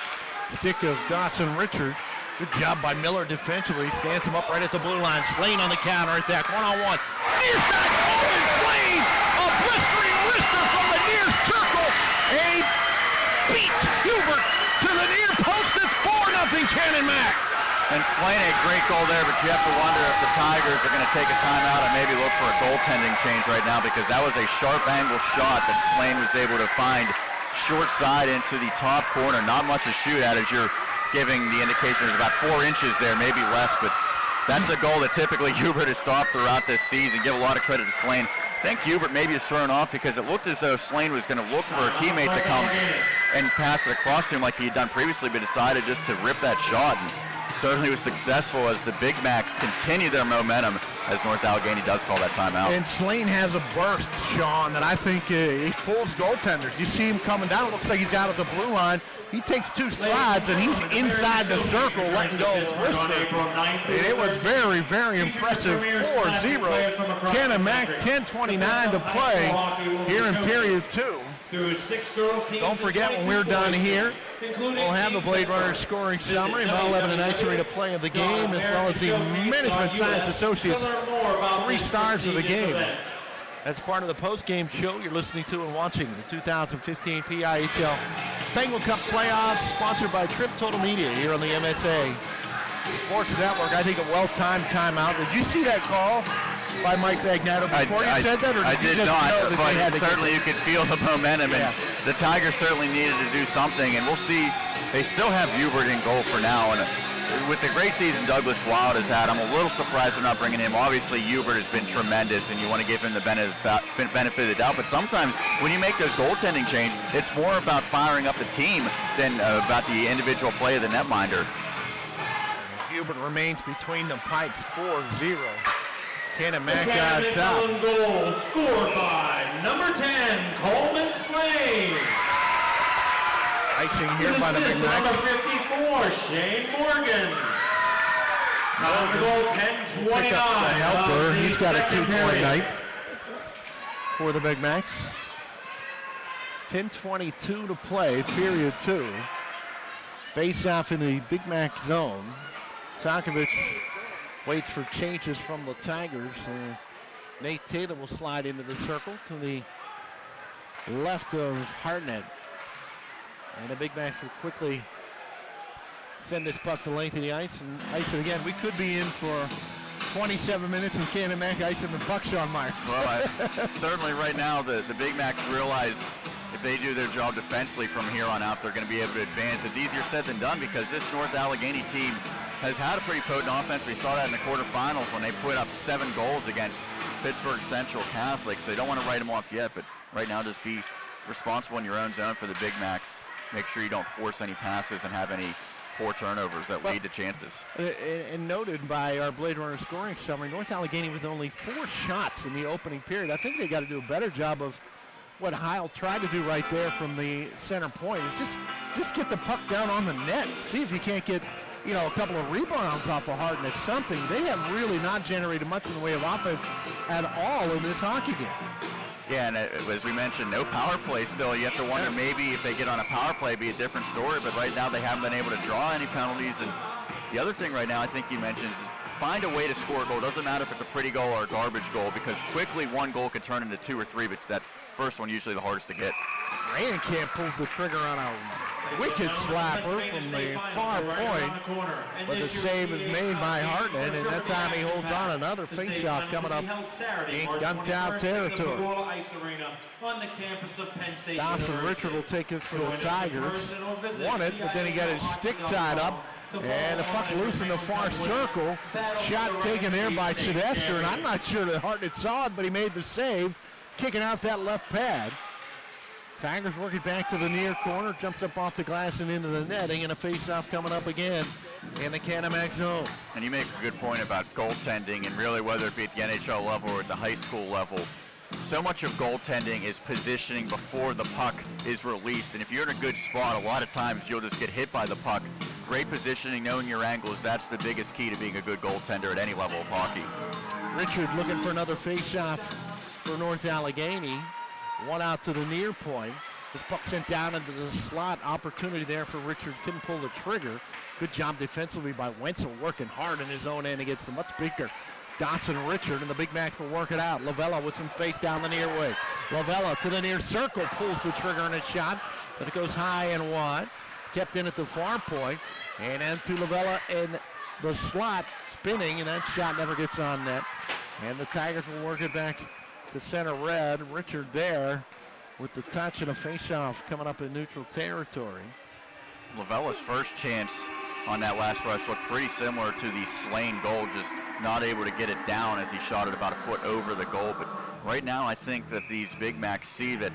stick of Dawson Richard. Good job by Miller defensively. Stands him up right at the blue line. Slane on the counter attack, one-on-one. Near shot, Coleman Slane! A blistering wrister from the near circle. And he beats Hubert to the near post. It's 4-0 Canon-Mac. And Slane a great goal there, but you have to wonder if the Tigers are going to take a timeout and maybe look for a goaltending change right now, because that was a sharp angle shot that Slane was able to find short side into the top corner. Not much to shoot at, as you're giving the indication there's about 4 inches there, maybe less, but that's a goal that typically Hubert has stopped throughout this season. Give a lot of credit to Slane. I think Hubert maybe is thrown off because it looked as though Slane was going to look for a teammate to come and pass it across to him like he had done previously, but decided just to rip that shot. And certainly was successful as the Big Macs continue their momentum, as North Allegheny does call that timeout. And Slane has a burst, Sean, that I think he fools goaltenders. You see him coming down, it looks like he's out at the blue line. He takes 2 slides and he's inside the circle letting go of his wrist. And it was very, very impressive. 4-0. Canon-Mac, 10:29 to play here in period 2. Don't forget, when we're done here, we'll have the Blade Runner scoring summary, Mount Lebanon Ice Arena play of the game, as well as the Management Science Associates 3 stars of the game. As part of the post-game show, you're listening to and watching the 2015 PIHL Bengal Cup playoffs, sponsored by Trip Total Media here on the MSA Sports Network. I think a well-timed timeout. Did you see that call by Mike Magnato before you said that? Or I did not, but certainly you could feel the momentum, and the Tigers certainly needed to do something, and we'll see. They still have Hubert in goal for now, and with the great season Douglas Wild has had, I'm a little surprised they're not bringing him. Obviously, Hubert has been tremendous, and you want to give him the benefit of the doubt, but sometimes when you make those goaltending change, it's more about firing up the team than about the individual play of the netminder. Hubert remains between the pipes, 4-0. Canon-Mac on top. Goal scored by number 10, Coleman Slane. Icing here by the Big Macs. Number 54, Shane Morgan. Time to go 10:29. Helper. He's got a 2-point night for the Big Macs. 10:22 to play, period 2. Face off in the Big Mac zone. Takovich waits for changes from the Tigers. Nate Taylor will slide into the circle to the left of Hartnett. And the Big Macs will quickly send this puck to length of the ice and ice it again. We could be in for 27 minutes of Canon-Mac icing the puck, Sean Meyers. Well, certainly right now the Big Macs realize if they do their job defensively from here on out, they're going to be able to advance. It's easier said than done because this North Allegheny team has had a pretty potent offense. We saw that in the quarterfinals when they put up 7 goals against Pittsburgh Central Catholic. So you don't want to write them off yet, but right now just be responsible in your own zone for the Big Macs. Make sure you don't force any passes and have any poor turnovers that lead to chances. And noted by our Blade Runner scoring summary, North Allegheny with only 4 shots in the opening period. I think they got to do a better job of what Heil tried to do right there from the center point, is just get the puck down on the net. See if you can't get, a couple of rebounds off of Hartnett. Something. They have really not generated much in the way of offense at all in this hockey game. Yeah, and as we mentioned, no power play still. You have to wonder maybe if they get on a power play, it'd be a different story. But right now they haven't been able to draw any penalties. And the other thing right now I think you mentioned is find a way to score a goal. Doesn't matter if it's a pretty goal or a garbage goal, because quickly one goal could turn into 2 or 3, but that first one usually the hardest to get. Rayenkamp pulls the trigger on a wicked slapper from the far point, but the save is made by Hartnett, and that time he holds on. Another face-off coming up in Guntown territory. Dawson Richard will take this for the Tigers. Won it, but then he got his stick tied up, and the puck loose in the far circle. Shot taken there by Sedester, and I'm not sure that Hartnett saw it, but he made the save, kicking out that left pad. Tigers working back to the near corner, jumps up off the glass and into the netting, and a face-off coming up again. in the Canon-Mac zone. And you make a good point about goaltending, and really whether it be at the NHL level or at the high school level, so much of goaltending is positioning before the puck is released. And if you're in a good spot, a lot of times you'll just get hit by the puck. Great positioning, knowing your angles, that's the biggest key to being a good goaltender at any level of hockey. Richard looking for another face-off for North Allegheny. One out to the near point. This puck sent down into the slot. Opportunity there for Richard. Couldn't pull the trigger. Good job defensively by Wenzel, working hard in his own end against the much bigger Dawson Richard, and the Big Macs will work it out. Lavella with some space down the near wing. Lavella to the near circle, pulls the trigger on his shot, but it goes high and wide. Kept in at the far point, and then to Lavella in the slot, spinning, and that shot never gets on net. And the Tigers will work it back to center red. Richard there with the touch and a face-off coming up in neutral territory. Lavella's first chance on that last rush looked pretty similar to the Slane goal, just not able to get it down as he shot it about a foot over the goal. But right now I think that these Big Macs see that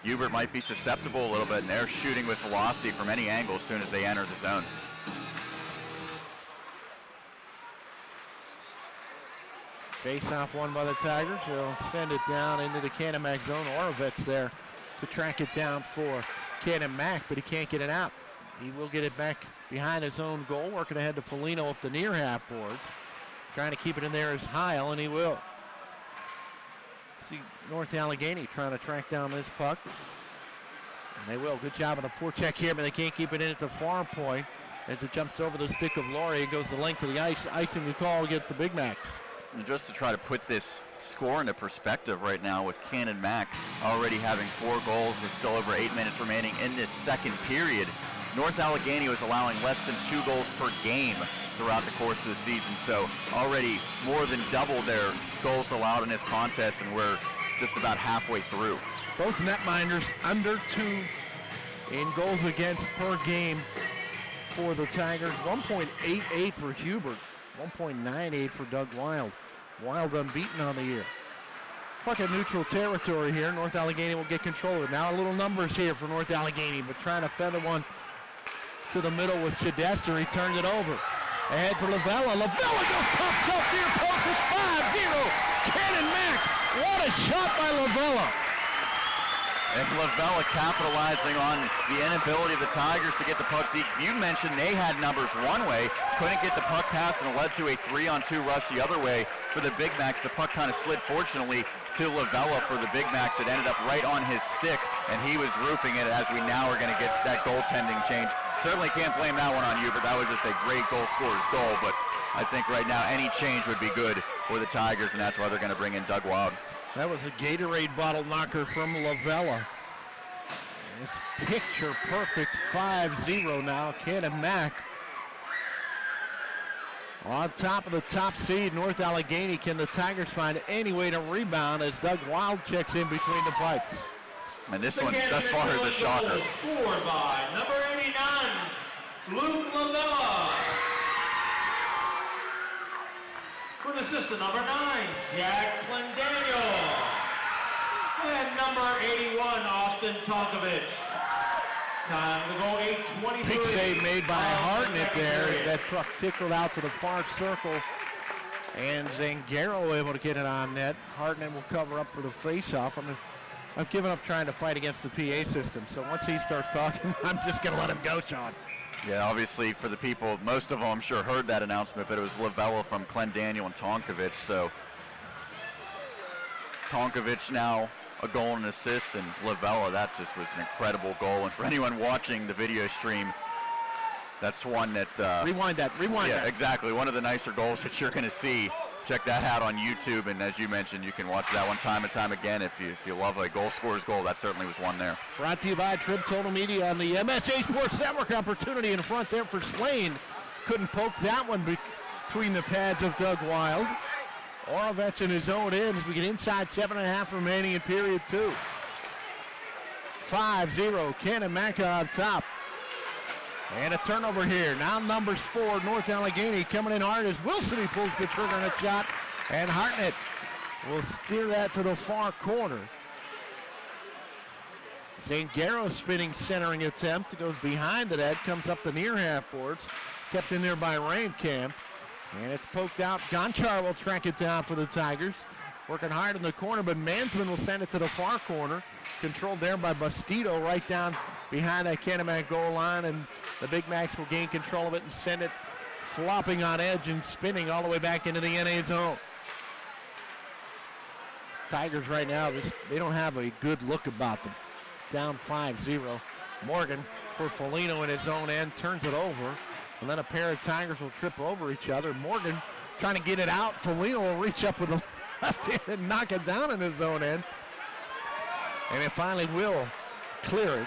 Hubert might be susceptible a little bit, and they're shooting with velocity from any angle as soon as they enter the zone. Face-off won by the Tigers. They'll send it down into the Canon-Mac zone. Orovets there to track it down for Canon-Mac, but he can't get it out. He will get it back behind his own goal, working ahead to Foligno up the near half boards. Trying to keep it in there is Heil, and he will. See North Allegheny trying to track down this puck. And they will. Good job on the forecheck here, but they can't keep it in at the far point. As it jumps over the stick of Laurie, it goes the length of the ice. Icing the call against the Big Macs. And just to try to put this score into perspective right now, with Canon-Mac already having 4 goals with still over 8 minutes remaining in this second period, North Allegheny was allowing less than 2 goals per game throughout the course of the season. So already more than double their goals allowed in this contest, and we're just about halfway through. Both netminders under 2 in goals against per game for the Tigers. 1.88 for Hubert, 1.98 for Doug Wild. Wild unbeaten on the year. Puck at neutral territory here. North Allegheny will get control of it. Now a little numbers here for North Allegheny, but trying to feather one to the middle was Chidester. He turned it over. Ahead for Lavella. Lavella goes top shelf near post. It's 5-0. Canon-Mac. What a shot by Lavella. And Lavella capitalizing on the inability of the Tigers to get the puck deep. You mentioned they had numbers one way, couldn't get the puck past, and it led to a 3-on-2 rush the other way for the Big Macs. The puck kind of slid, fortunately, to Lavella for the Big Macs. It ended up right on his stick, and he was roofing it, as we now are going to get that goaltending change. Certainly can't blame that one on you, but that was just a great goal scorer's goal. But I think right now any change would be good for the Tigers, and that's why they're going to bring in Doug Wild. That was a Gatorade bottle knocker from Lavella. It's picture perfect 5-0 now. Canon-Mac on top of the top seed, North Allegheny. Can the Tigers find any way to rebound as Doug Wild checks in between the pipes? And this one thus far is a shocker. Scored by number 89, Luke Lavella. With assistant number 9, Jack Clendaniel. And number 81, Austin Tonkovich. Time to go 8:23. Big save made by Hartnett there. That puck tickled out to the far circle. And Zangaro able to get it on net. Hartnett will cover up for the face-off. I've given up trying to fight against the PA system. So once he starts talking, I'm just going to let him go, Sean. Yeah, obviously for the people, most of them I'm sure heard that announcement, but it was Lavella from Clendaniel and Tonkovich. So Tonkovich now a goal and assist, and Lavella, that just was an incredible goal. And for anyone watching the video stream, that's one that... rewind that. Yeah, exactly. One of the nicer goals that you're going to see. Check that out on YouTube, and as you mentioned, you can watch that one time and time again if you love a goal scorer's goal. That certainly was one there. Brought to you by Trib Total Media on the MSA Sports Network. Opportunity in front there for Slane. Couldn't poke that one between the pads of Doug Wild. Orovets in his own end as we get inside 7.5 remaining in period 2. 5-0, Canon-Mac on top. And a turnover here. Now numbers 4, North Allegheny coming in hard as Wilson. He pulls the trigger on a shot. And Hartnett will steer that to the far corner. Zangaro spinning centering attempt. It goes behind the net, comes up the near half boards. kept in there by Rainkamp. And it's poked out. Gonchar will track it down for the Tigers. Working hard in the corner, but Mansman will send it to the far corner. Controlled there by Bastido right down behind that Canon-Mac goal line, and the Big Macs will gain control of it and send it flopping on edge and spinning all the way back into the NA zone. Tigers right now, they don't have a good look about them. Down 5-0. Morgan for Foligno in his own end, turns it over, and then a pair of Tigers will trip over each other. Morgan trying to get it out. Foligno will reach up with the left hand and knock it down in his own end. And it finally will clear it.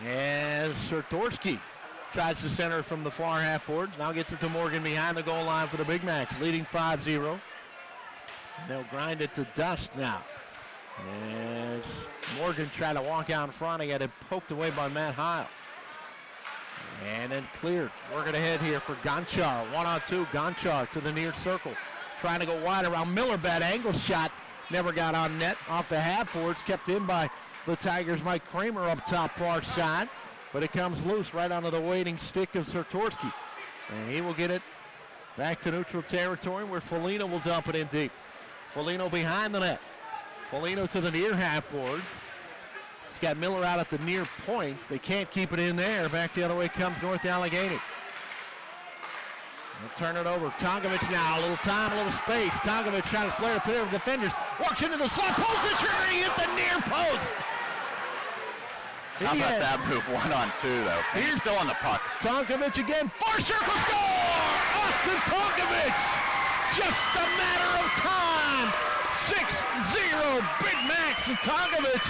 As Sertorski tries to center it from the far half boards. Now gets it to Morgan behind the goal line for the Big Macs, leading 5-0. They'll grind it to dust now. As Morgan tried to walk out in front, he got it poked away by Matt Heil. And then cleared. Working ahead here for Gonchar. 1-on-2. Gonchar to the near circle. Trying to go wide around Miller. Bad angle shot. Never got on net. Off the half boards. Kept in by the Tigers' Mike Kramer up top far side. But it comes loose right onto the waiting stick of Sertorski. And he will get it back to neutral territory where Foligno will dump it in deep. Foligno behind the net. Foligno to the near half boards. He's got Miller out at the near point. They can't keep it in there. Back the other way comes North Allegheny. They'll turn it over. Tonkovic now. A little time, a little space. Tonkovic trying to play a pair of defenders. Walks into the slot. Pulls the trigger. He hit the near post. How about that move? 1-on-2, though. He's still on the puck. Tonkovic again. Far circle score! Austin Tonkovic! Just a matter of time. 6-0 Big Macs, and Tonkovic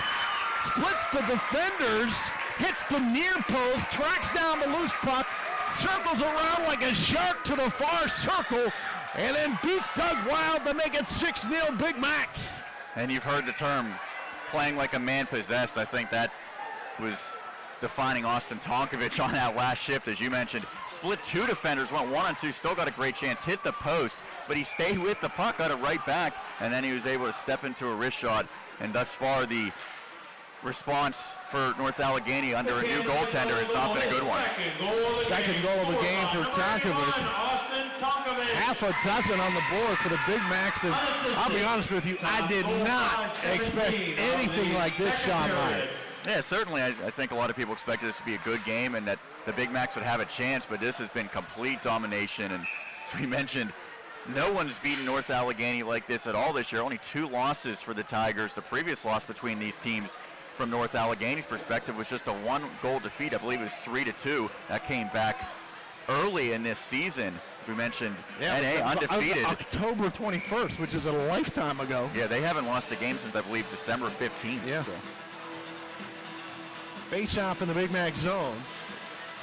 splits the defenders, hits the near post, tracks down the loose puck, circles around like a shark to the far circle, and then beats Doug Wild to make it 6-0 Big Macs. And you've heard the term playing like a man possessed. I think that was defining Austin Tonkovic on that last shift, as you mentioned. Split two defenders, went 1-on-2, still got a great chance, hit the post, but he stayed with the puck, got it right back, and then he was able to step into a wrist shot. And thus far, the response for North Allegheny under a new goaltender has not been a good one. Second goal of the game for Tonkovic. Half a dozen on the board for the Big Macs, and I'll be honest with you, I did not expect anything like this, Sean Meyer. Yeah, certainly. I think a lot of people expected this to be a good game and that the Big Macs would have a chance, but this has been complete domination. And as we mentioned, no one's beaten North Allegheny like this at all this year. Only 2 losses for the Tigers. The previous loss between these teams from North Allegheny's perspective was just a 1-goal defeat. I believe it was 3-2. That came back early in this season. As we mentioned, NA undefeated. October 21st, which is a lifetime ago. Yeah, they haven't lost a game since, I believe, December 15th. Yeah. So. Face off in the Big Mac zone.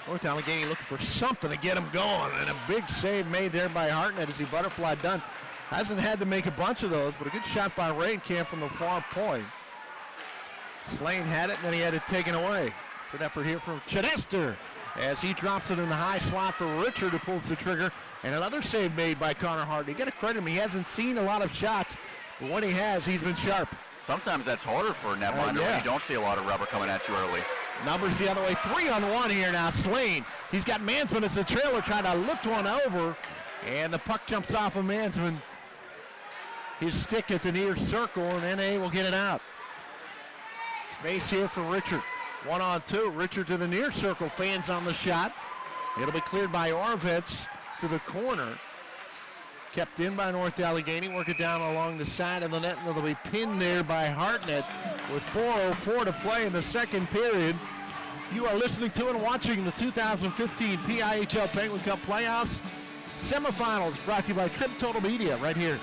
North Allegheny looking for something to get him going, and a big save made there by Hartnett as he butterflied done. Hasn't had to make a bunch of those, but a good shot by Rainkamp from the far point. Slane had it, and then he had it taken away. Good effort here from Chidester as he drops it in the high slot for Richard, who pulls the trigger, and another save made by Connor Hartnett. You got to credit him. He hasn't seen a lot of shots, but when he has, he's been sharp. Sometimes that's harder for a netminder when you don't see a lot of rubber coming at you early. Numbers the other way, 3-on-1 here now. Slane, he's got Mansman as the trailer trying to lift one over, and the puck jumps off of Mansman. His stick at the near circle, and NA will get it out. Space here for Richard. 1-on-2, Richard to the near circle, fans on the shot. It'll be cleared by Orvitz to the corner. Kept in by North Allegheny, work it down along the side of the net, and it'll be pinned there by Hartnett with 4:04 to play in the second period. You are listening to and watching the 2015 PIHL Penguin Cup Playoffs Semifinals, brought to you by Trip Total Media right here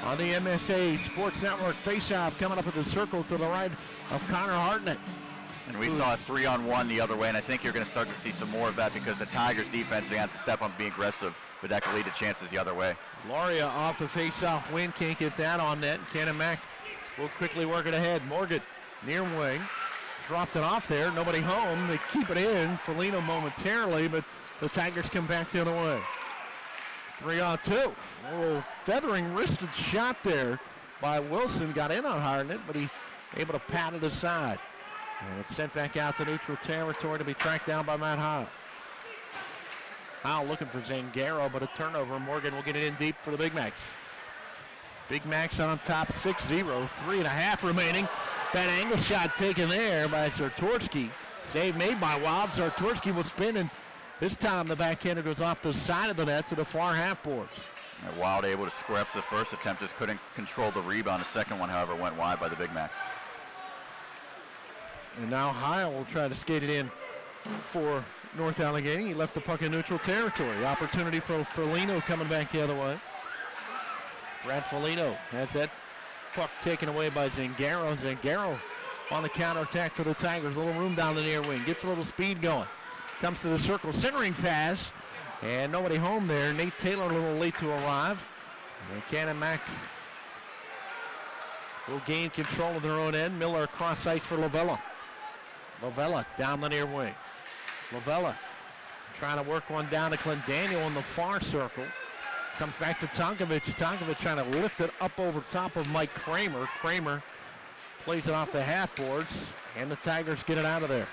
on the MSA Sports Network. Face-off coming up at the circle to the right of Connor Hartnett. And we saw a 3-on-1 the other way, and I think you're going to start to see some more of that because the Tigers defense, they have to step up and be aggressive, but that could lead to chances the other way. Loria off the face-off win, can't get that on net. Canon-Mac will quickly work it ahead. Morgan near wing, dropped it off there, nobody home. They keep it in, Foligno momentarily, but the Tigers come back the other way. 3-on-2, a little feathering wristed shot there by Wilson, got in on Hartnett, but he able to pat it aside. And it's sent back out to neutral territory to be tracked down by Matt Heil. Heil looking for Zangaro, but a turnover. Morgan will get it in deep for the Big Macs. Big Macs on top 6-0, 3.5 remaining. That angle shot taken there by Zartorsky. Save made by Wild. Zartorsky will spin, and this time the backhander goes off the side of the net to the far half boards. Wild able to square up to the first attempt, just couldn't control the rebound. The second one, however, went wide by the Big Macs. And now Heil will try to skate it in for North Allegheny. He left the puck in neutral territory. Opportunity for Foligno coming back the other way. Brad Foligno has that puck taken away by Zangaro. Zangaro on the counterattack for the Tigers. A little room down the near wing. Gets a little speed going. Comes to the circle. Centering pass. And nobody home there. Nate Taylor a little late to arrive. And Canon-Mac will gain control of their own end. Miller across ice for Lavella. Lavella down the near wing. Lavella trying to work one down to Clendaniel in the far circle. Comes back to Tonkovic. Tonkovic trying to lift it up over top of Mike Kramer. Kramer plays it off the half boards, and the Tigers get it out of there.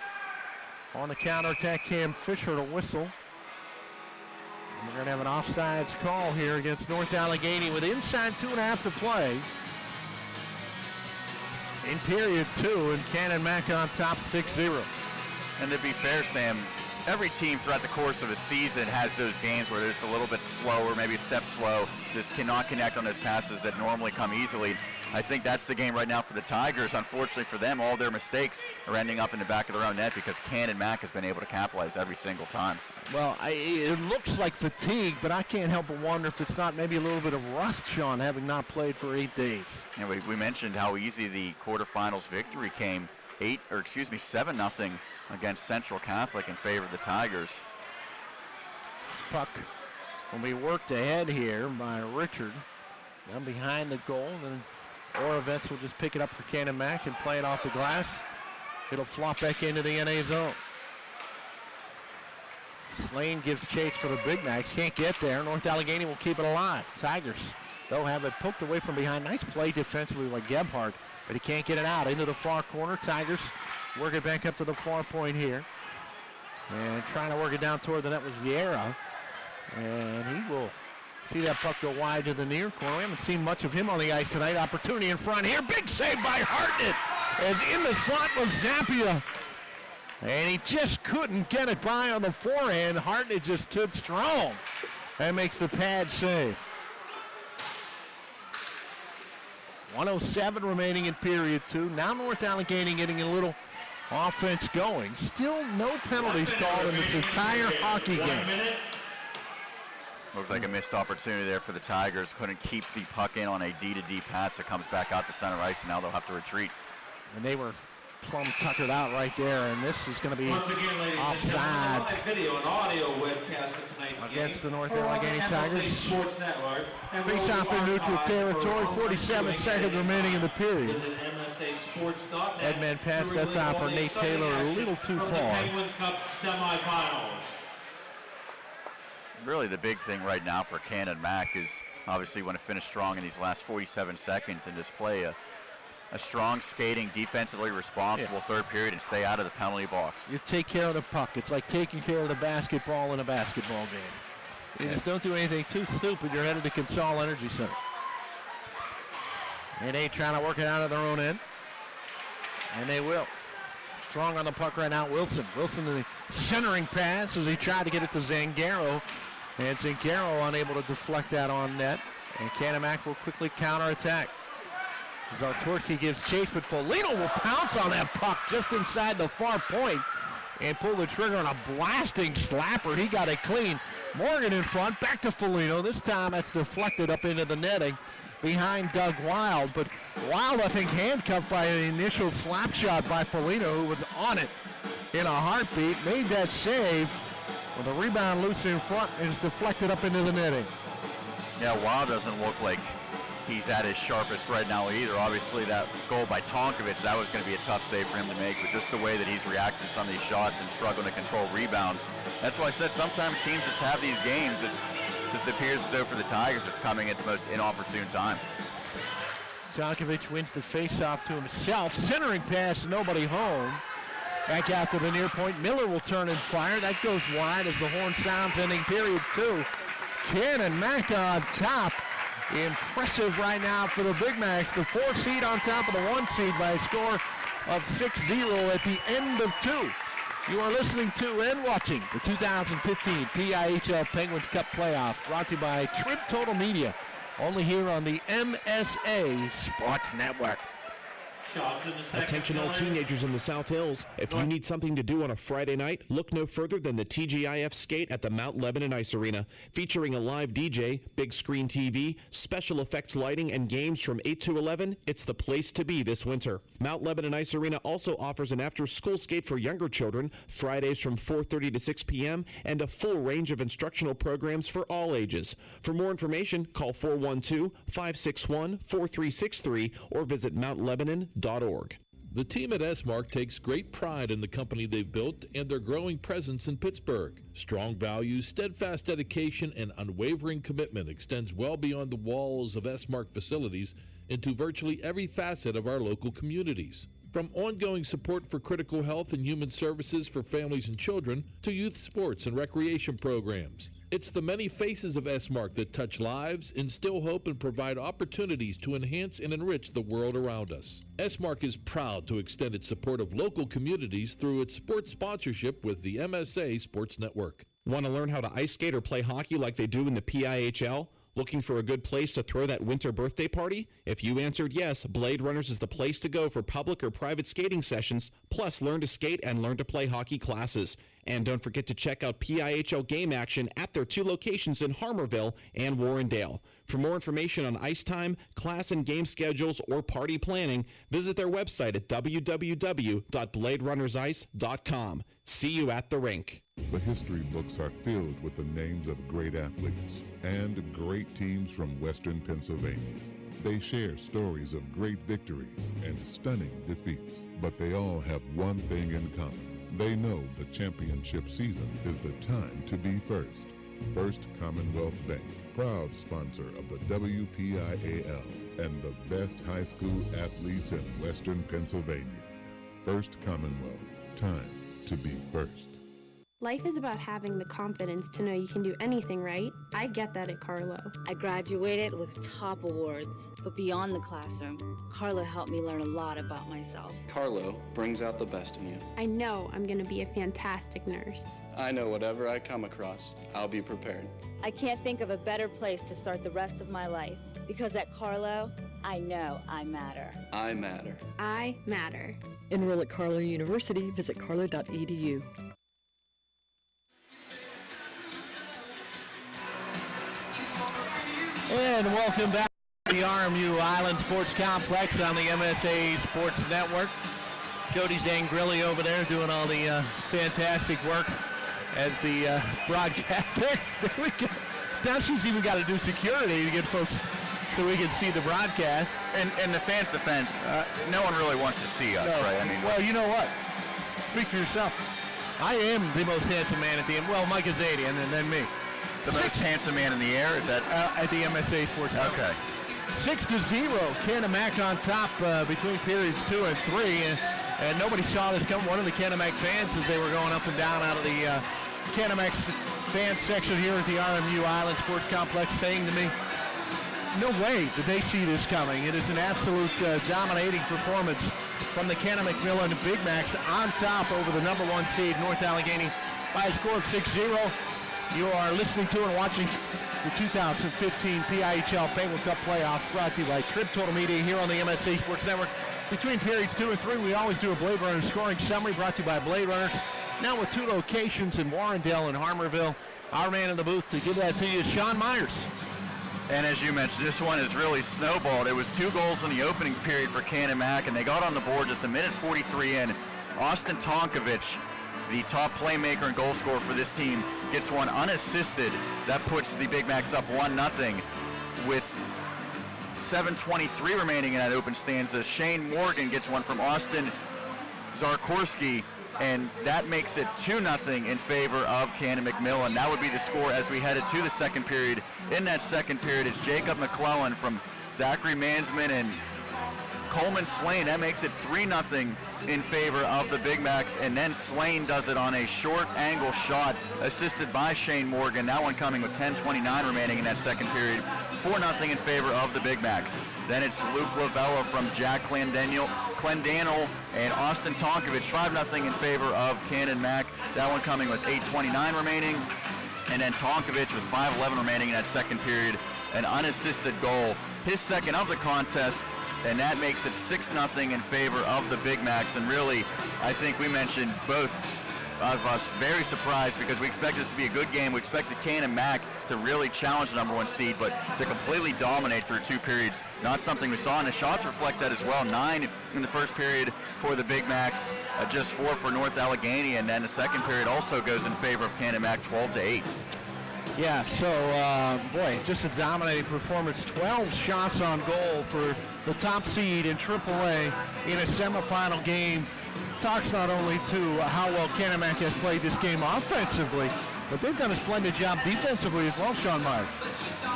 On the counterattack, Cam Fisher to whistle. And we're going to have an offsides call here against North Allegheny with inside 2.5 to play. In period 2, and Canon-Mac on top 6-0. And to be fair, Sam, every team throughout the course of a season has those games where they're just a little bit slower, maybe a step slow, just cannot connect on those passes that normally come easily. I think that's the game right now for the Tigers. Unfortunately for them, all their mistakes are ending up in the back of their own net because Canon-Mac has been able to capitalize every single time. Well, it looks like fatigue, but I can't help but wonder if it's not maybe a little bit of rust, Sean, having not played for 8 days. And we mentioned how easy the quarterfinals victory came, 7-0 against Central Catholic in favor of the Tigers. This puck will be worked ahead here by Richard. Down behind the goal, and then Oravets will just pick it up for Canon-Mac and play it off the glass. It'll flop back into the NA zone. Slane gives chase for the Big Macs. Can't get there. North Allegheny will keep it alive. Tigers, they'll have it poked away from behind. Nice play defensively by Gebhardt, but he can't get it out. Into the far corner. Tigers work it back up to the far point here. And trying to work it down toward the net was Vieira. And he will see that puck go wide to the near corner. We haven't seen much of him on the ice tonight. Opportunity in front here. Big save by Hartnett. As in the slot was Zappia. And he just couldn't get it by on the forehand. Hartnett just stood strong and makes the pad save. 1:07 remaining in period 2. Now North Allegheny getting a little offense going. Still no penalties called in this entire hockey game. Looks like a missed opportunity there for the Tigers. Couldn't keep the puck in on a D-to-D pass that comes back out to center ice, and now they'll have to retreat. And they were plumb tuckered out right there, and this is going to be offside video and audio webcast of tonight's against game the North Allegheny Tigers. Sports Network. Face off in neutral territory, 47 seconds remaining in the period. Headman pass, that's out for Nate Taylor, a little too far. Penguins Cup semifinals. Really the big thing right now for Canon-Mac is obviously want to finish strong in these last 47 seconds and just play a strong skating, defensively responsible third period and stay out of the penalty box. You take care of the puck. It's like taking care of the basketball in a basketball game. You just don't do anything too stupid. You're headed to Consol Energy Center. And they trying to work it out of their own end. And they will. Strong on the puck right now, Wilson. Wilson in the centering pass as he tried to get it to Zangaro. And Zangaro unable to deflect that on net. And Canon-Mac will quickly counterattack. Zartorsky gives chase, but Foligno will pounce on that puck just inside the far point and pull the trigger on a blasting slapper. He got it clean. Morgan in front, back to Foligno. This time that's deflected up into the netting behind Doug Wild. But Wild, I think, handcuffed by an initial slap shot by Foligno, who was on it in a heartbeat. Made that save with a rebound loose in front and is deflected up into the netting. Yeah, Wild doesn't look like he's at his sharpest right now either. Obviously that goal by Tonkovic, that was going to be a tough save for him to make, but just the way that he's reacted to some of these shots and struggling to control rebounds. That's why I said sometimes teams just have these games. It just appears as though for the Tigers it's coming at the most inopportune time. Tonkovic wins the face-off to himself. Centering pass, nobody home. Back out to the near point. Miller will turn and fire. That goes wide as the horn sounds, ending period 2. Canon-Mac on top. Impressive right now for the Big Macs. The 4 seed on top of the 1 seed by a score of 6-0 at the end of 2. You are listening to and watching the 2015 PIHL Penguins Cup Playoff, brought to you by Trib Total Media, only here on the MSA Sports Network. Attention all teenagers in the South Hills. If you need something to do on a Friday night, look no further than the TGIF Skate at the Mount Lebanon Ice Arena. Featuring a live DJ, big screen TV, special effects lighting, and games from 8 to 11, it's the place to be this winter. Mount Lebanon Ice Arena also offers an after-school skate for younger children, Fridays from 4:30 to 6 p.m., and a full range of instructional programs for all ages. For more information, call 412-561-4363 or visit mountlebanon.org. The team at S-Mark takes great pride in the company they've built and their growing presence in Pittsburgh. Strong values, steadfast dedication, and unwavering commitment extends well beyond the walls of S-Mark facilities into virtually every facet of our local communities. From ongoing support for critical health and human services for families and children to youth sports and recreation programs. It's the many faces of S-Mark that touch lives, instill hope, and provide opportunities to enhance and enrich the world around us. S-Mark is proud to extend its support of local communities through its sports sponsorship with the MSA Sports Network. Want to learn how to ice skate or play hockey like they do in the PIHL? Looking for a good place to throw that winter birthday party? If you answered yes, Blade Runners is the place to go for public or private skating sessions, plus learn to skate and learn to play hockey classes. And don't forget to check out PIHL game action at their 2 locations in Harmarville and Warrendale. For more information on ice time, class and game schedules, or party planning, visit their website at www.bladerunnersice.com. See you at the rink. The history books are filled with the names of great athletes and great teams from Western Pennsylvania. They share stories of great victories and stunning defeats, but they all have one thing in common. They know the championship season is the time to be first. First Commonwealth Bank, proud sponsor of the WPIAL and the best high school athletes in Western Pennsylvania. First Commonwealth, time to be first. Life is about having the confidence to know you can do anything, right? I get that at Carlo. I graduated with top awards, but beyond the classroom, Carlo helped me learn a lot about myself. Carlo brings out the best in you. I know I'm going to be a fantastic nurse. I know whatever I come across, I'll be prepared. I can't think of a better place to start the rest of my life, because at Carlo, I know I matter. I matter. I matter. Enroll at Carlo University. Visit carlo.edu. And welcome back to the RMU Island Sports Complex on the MSA Sports Network. Jody Zangrilli over there doing all the fantastic work as the broadcast. There we go. Now she's even got to do security to get folks so we can see the broadcast. And the fans' defense, no one really wants to see us, right? I mean, well, you know what? Speak for yourself. I am the most handsome man at the end. Well, Mike Azadian and then me. The most handsome man in the air, is that? At the MSA Sports Network. Okay. 6-0, Canon-Mac on top between periods 2 and 3. And nobody saw this come. One of the Canon-Mac fans as they were going up and down out of the Canon-Mac fan section here at the RMU Island Sports Complex saying to me, no way did they see this coming. It is an absolute dominating performance from the Canon-McMillan Big Macs on top over the number 1 seed, North Allegheny, by a score of 6-0. You are listening to and watching the 2015 PIHL Penguin Cup Playoffs, brought to you by Trib Total Media here on the MSA Sports Network. Between periods 2 and 3, we always do a Blade Runner scoring summary brought to you by Blade Runner. Now with 2 locations in Warrendale and Harmarville. Our man in the booth to give that to you is Sean Meyers. And as you mentioned, this one has really snowballed. It was 2 goals in the opening period for Canon-Mac, and they got on the board just a minute 43 in. Austin Tonkovich, the top playmaker and goal scorer for this team, gets one unassisted. That puts the Big Macs up 1-0 with 7:23 remaining in that open stanza. Shane Morgan gets one from Austin Zarkorski, and that makes it 2-0 in favor of Canon-McMillan. That would be the score as we headed to the second period. In that second period, it's Jacob McClellan from Zachary Mansman and Coleman Slane. That makes it 3-0 in favor of the Big Macs, and then Slane does it on a short angle shot assisted by Shane Morgan. That one coming with 10:29 remaining in that second period. 4-0 in favor of the Big Macs. Then it's Luke Lavella from Jack Clendanel and Austin Tonkovich, 5-0 in favor of Canon-Mac. That one coming with 8:29 remaining. And then Tonkovich with 5:11 remaining in that second period, an unassisted goal, his second of the contest, and that makes it 6-0 in favor of the Big Macs. And really, I think we mentioned both of us very surprised because we expect this to be a good game. We expected Canon-Mac to really challenge the number 1 seed, but to completely dominate through 2 periods, not something we saw. And the shots reflect that as well. 9 in the first period for the Big Macs, just 4 for North Allegheny, and then the second period also goes in favor of Canon-Mac, 12-8. Yeah, so, boy, just a dominating performance. 12 shots on goal for the top seed in AAA in a semifinal game. Talks not only to how well Canon-Mac has played this game offensively, but they've done a splendid job defensively as well, Sean Meyers.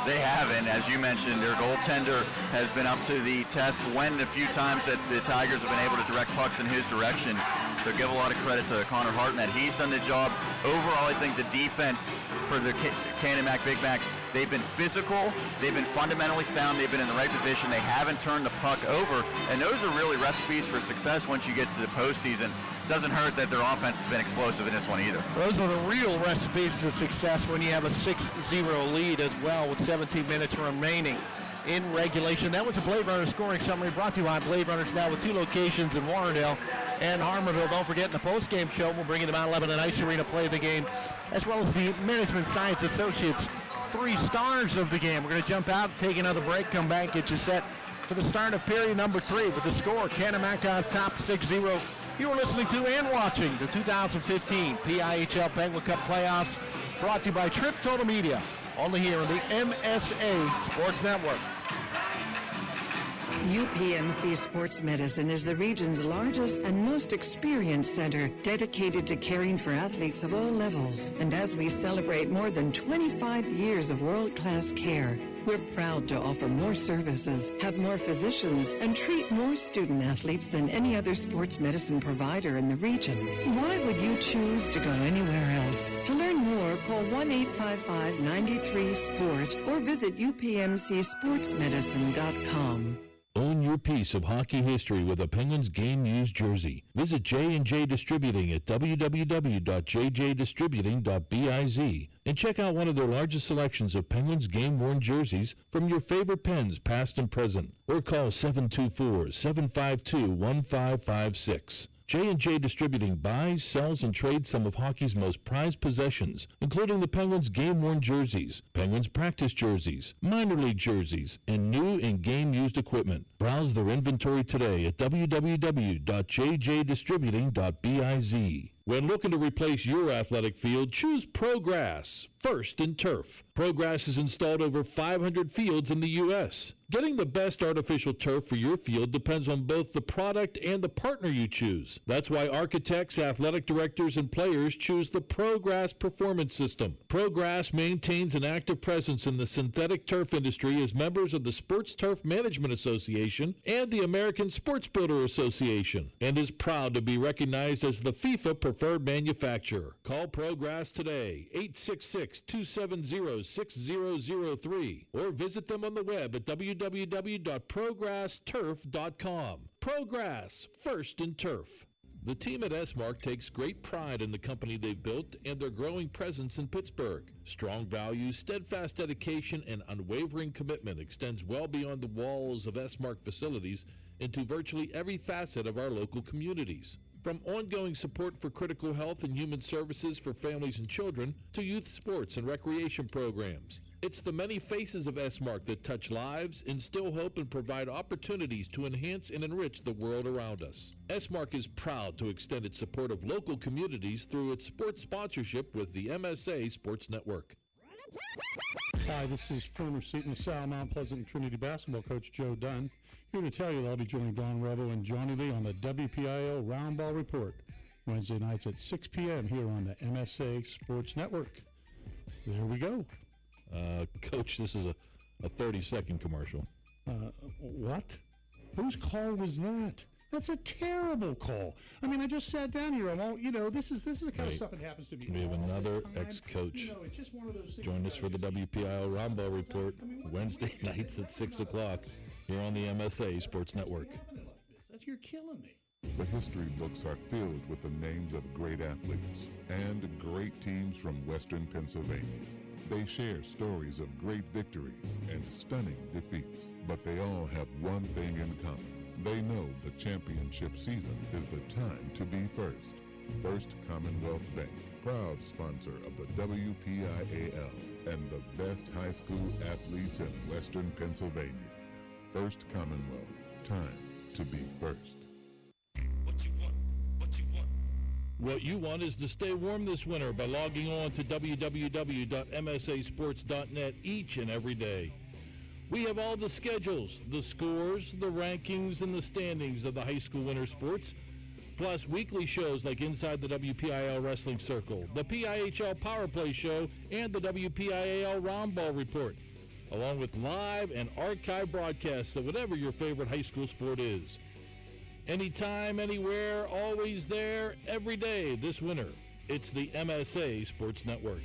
They have, and as you mentioned, their goaltender has been up to the test when the few times that the Tigers have been able to direct pucks in his direction. So give a lot of credit to Connor Harton that he's done the job. Overall, I think the defense for the Canon-Mac Big Macs, they've been physical, they've been fundamentally sound, they've been in the right position, they haven't turned the puck over, and those are really recipes for success once you get to the postseason. Doesn't hurt that their offense has been explosive in this one either. Those are the real recipes of success when you have a 6-0 lead as well with 17 minutes remaining in regulation. That was a Blade Runner scoring summary brought to you by Blade Runners, now with 2 locations in Warrendale and Harmarville. Don't forget, in the post-game show, we'll bring you the Mount Lebanon Ice Arena play of the game, as well as the Management Science Associates 3 stars of the game. We're going to jump out, take another break, come back, get you set for the start of period number 3 with the score. Canon-Mac on top 6-0. You are listening to and watching the 2015 PIHL Penguin Cup Playoffs, brought to you by Trip Total Media, only here on the MSA Sports Network. UPMC Sports Medicine is the region's largest and most experienced center dedicated to caring for athletes of all levels. And as we celebrate more than 25 years of world-class care, we're proud to offer more services, have more physicians, and treat more student athletes than any other sports medicine provider in the region. Why would you choose to go anywhere else? To learn more, call 1-855-93-SPORT or visit upmcsportsmedicine.com. Own your piece of hockey history with a Penguins game used jersey. Visit J&J Distributing at www.jjdistributing.biz and check out one of their largest selections of Penguins game-worn jerseys from your favorite Pens, past and present. Or call 724-752-1556. J&J Distributing buys, sells, and trades some of hockey's most prized possessions, including the Penguins game-worn jerseys, Penguins practice jerseys, minor league jerseys, and new and game-used equipment. Browse their inventory today at www.jjdistributing.biz. When looking to replace your athletic field, choose ProGrass, First in Turf. ProGrass has installed over 500 fields in the U.S. Getting the best artificial turf for your field depends on both the product and the partner you choose. That's why architects, athletic directors, and players choose the ProGrass Performance System. ProGrass maintains an active presence in the synthetic turf industry as members of the Sports Turf Management Association and the American Sports Builder Association, and is proud to be recognized as the FIFA preferred manufacturer. Call ProGrass today, 866-270-6003, or visit them on the web at www.progressturf.com. ProGrass, First in Turf. The team at S-Mark takes great pride in the company they've built and their growing presence in Pittsburgh. Strong values, steadfast dedication, and unwavering commitment extends well beyond the walls of S-Mark facilities into virtually every facet of our local communities. From ongoing support for critical health and human services for families and children to youth sports and recreation programs. It's the many faces of S-Mark that touch lives, instill hope, and provide opportunities to enhance and enrich the world around us. S-Mark is proud to extend its support of local communities through its sports sponsorship with the MSA Sports Network. Hi, this is former Seton LaSalle Mount Pleasant Trinity basketball coach Joe Dunn, here to tell you that I'll be joining Don Revo and Johnny Lee on the WPIL Roundball Report, Wednesday nights at 6 p.m. here on the MSA Sports Network. There we go. Coach, this is a 30-second commercial. What? Whose call was that? That's a terrible call. I mean, I just sat down here. This is the kind of stuff that happens to me. We have another ex-coach. It's just one of those things. Join us for the WPIL Roundball Report Wednesday nights at 6 o'clock here on the MSA Sports Network. You're killing me. The history books are filled with the names of great athletes and great teams from Western Pennsylvania. They share stories of great victories and stunning defeats, but they all have one thing in common. They know the championship season is the time to be first. First Commonwealth Bank, proud sponsor of the WPIAL and the best high school athletes in Western Pennsylvania. First Commonwealth, time to be first. What you want is to stay warm this winter by logging on to www.msasports.net each and every day. We have all the schedules, the scores, the rankings, and the standings of the high school winter sports, plus weekly shows like Inside the WPIL Wrestling Circle, the PIHL Power Play Show, and the WPIAL Roundball Report, along with live and archive broadcasts of whatever your favorite high school sport is. Anytime, anywhere, always there, every day this winter. It's the MSA Sports Network.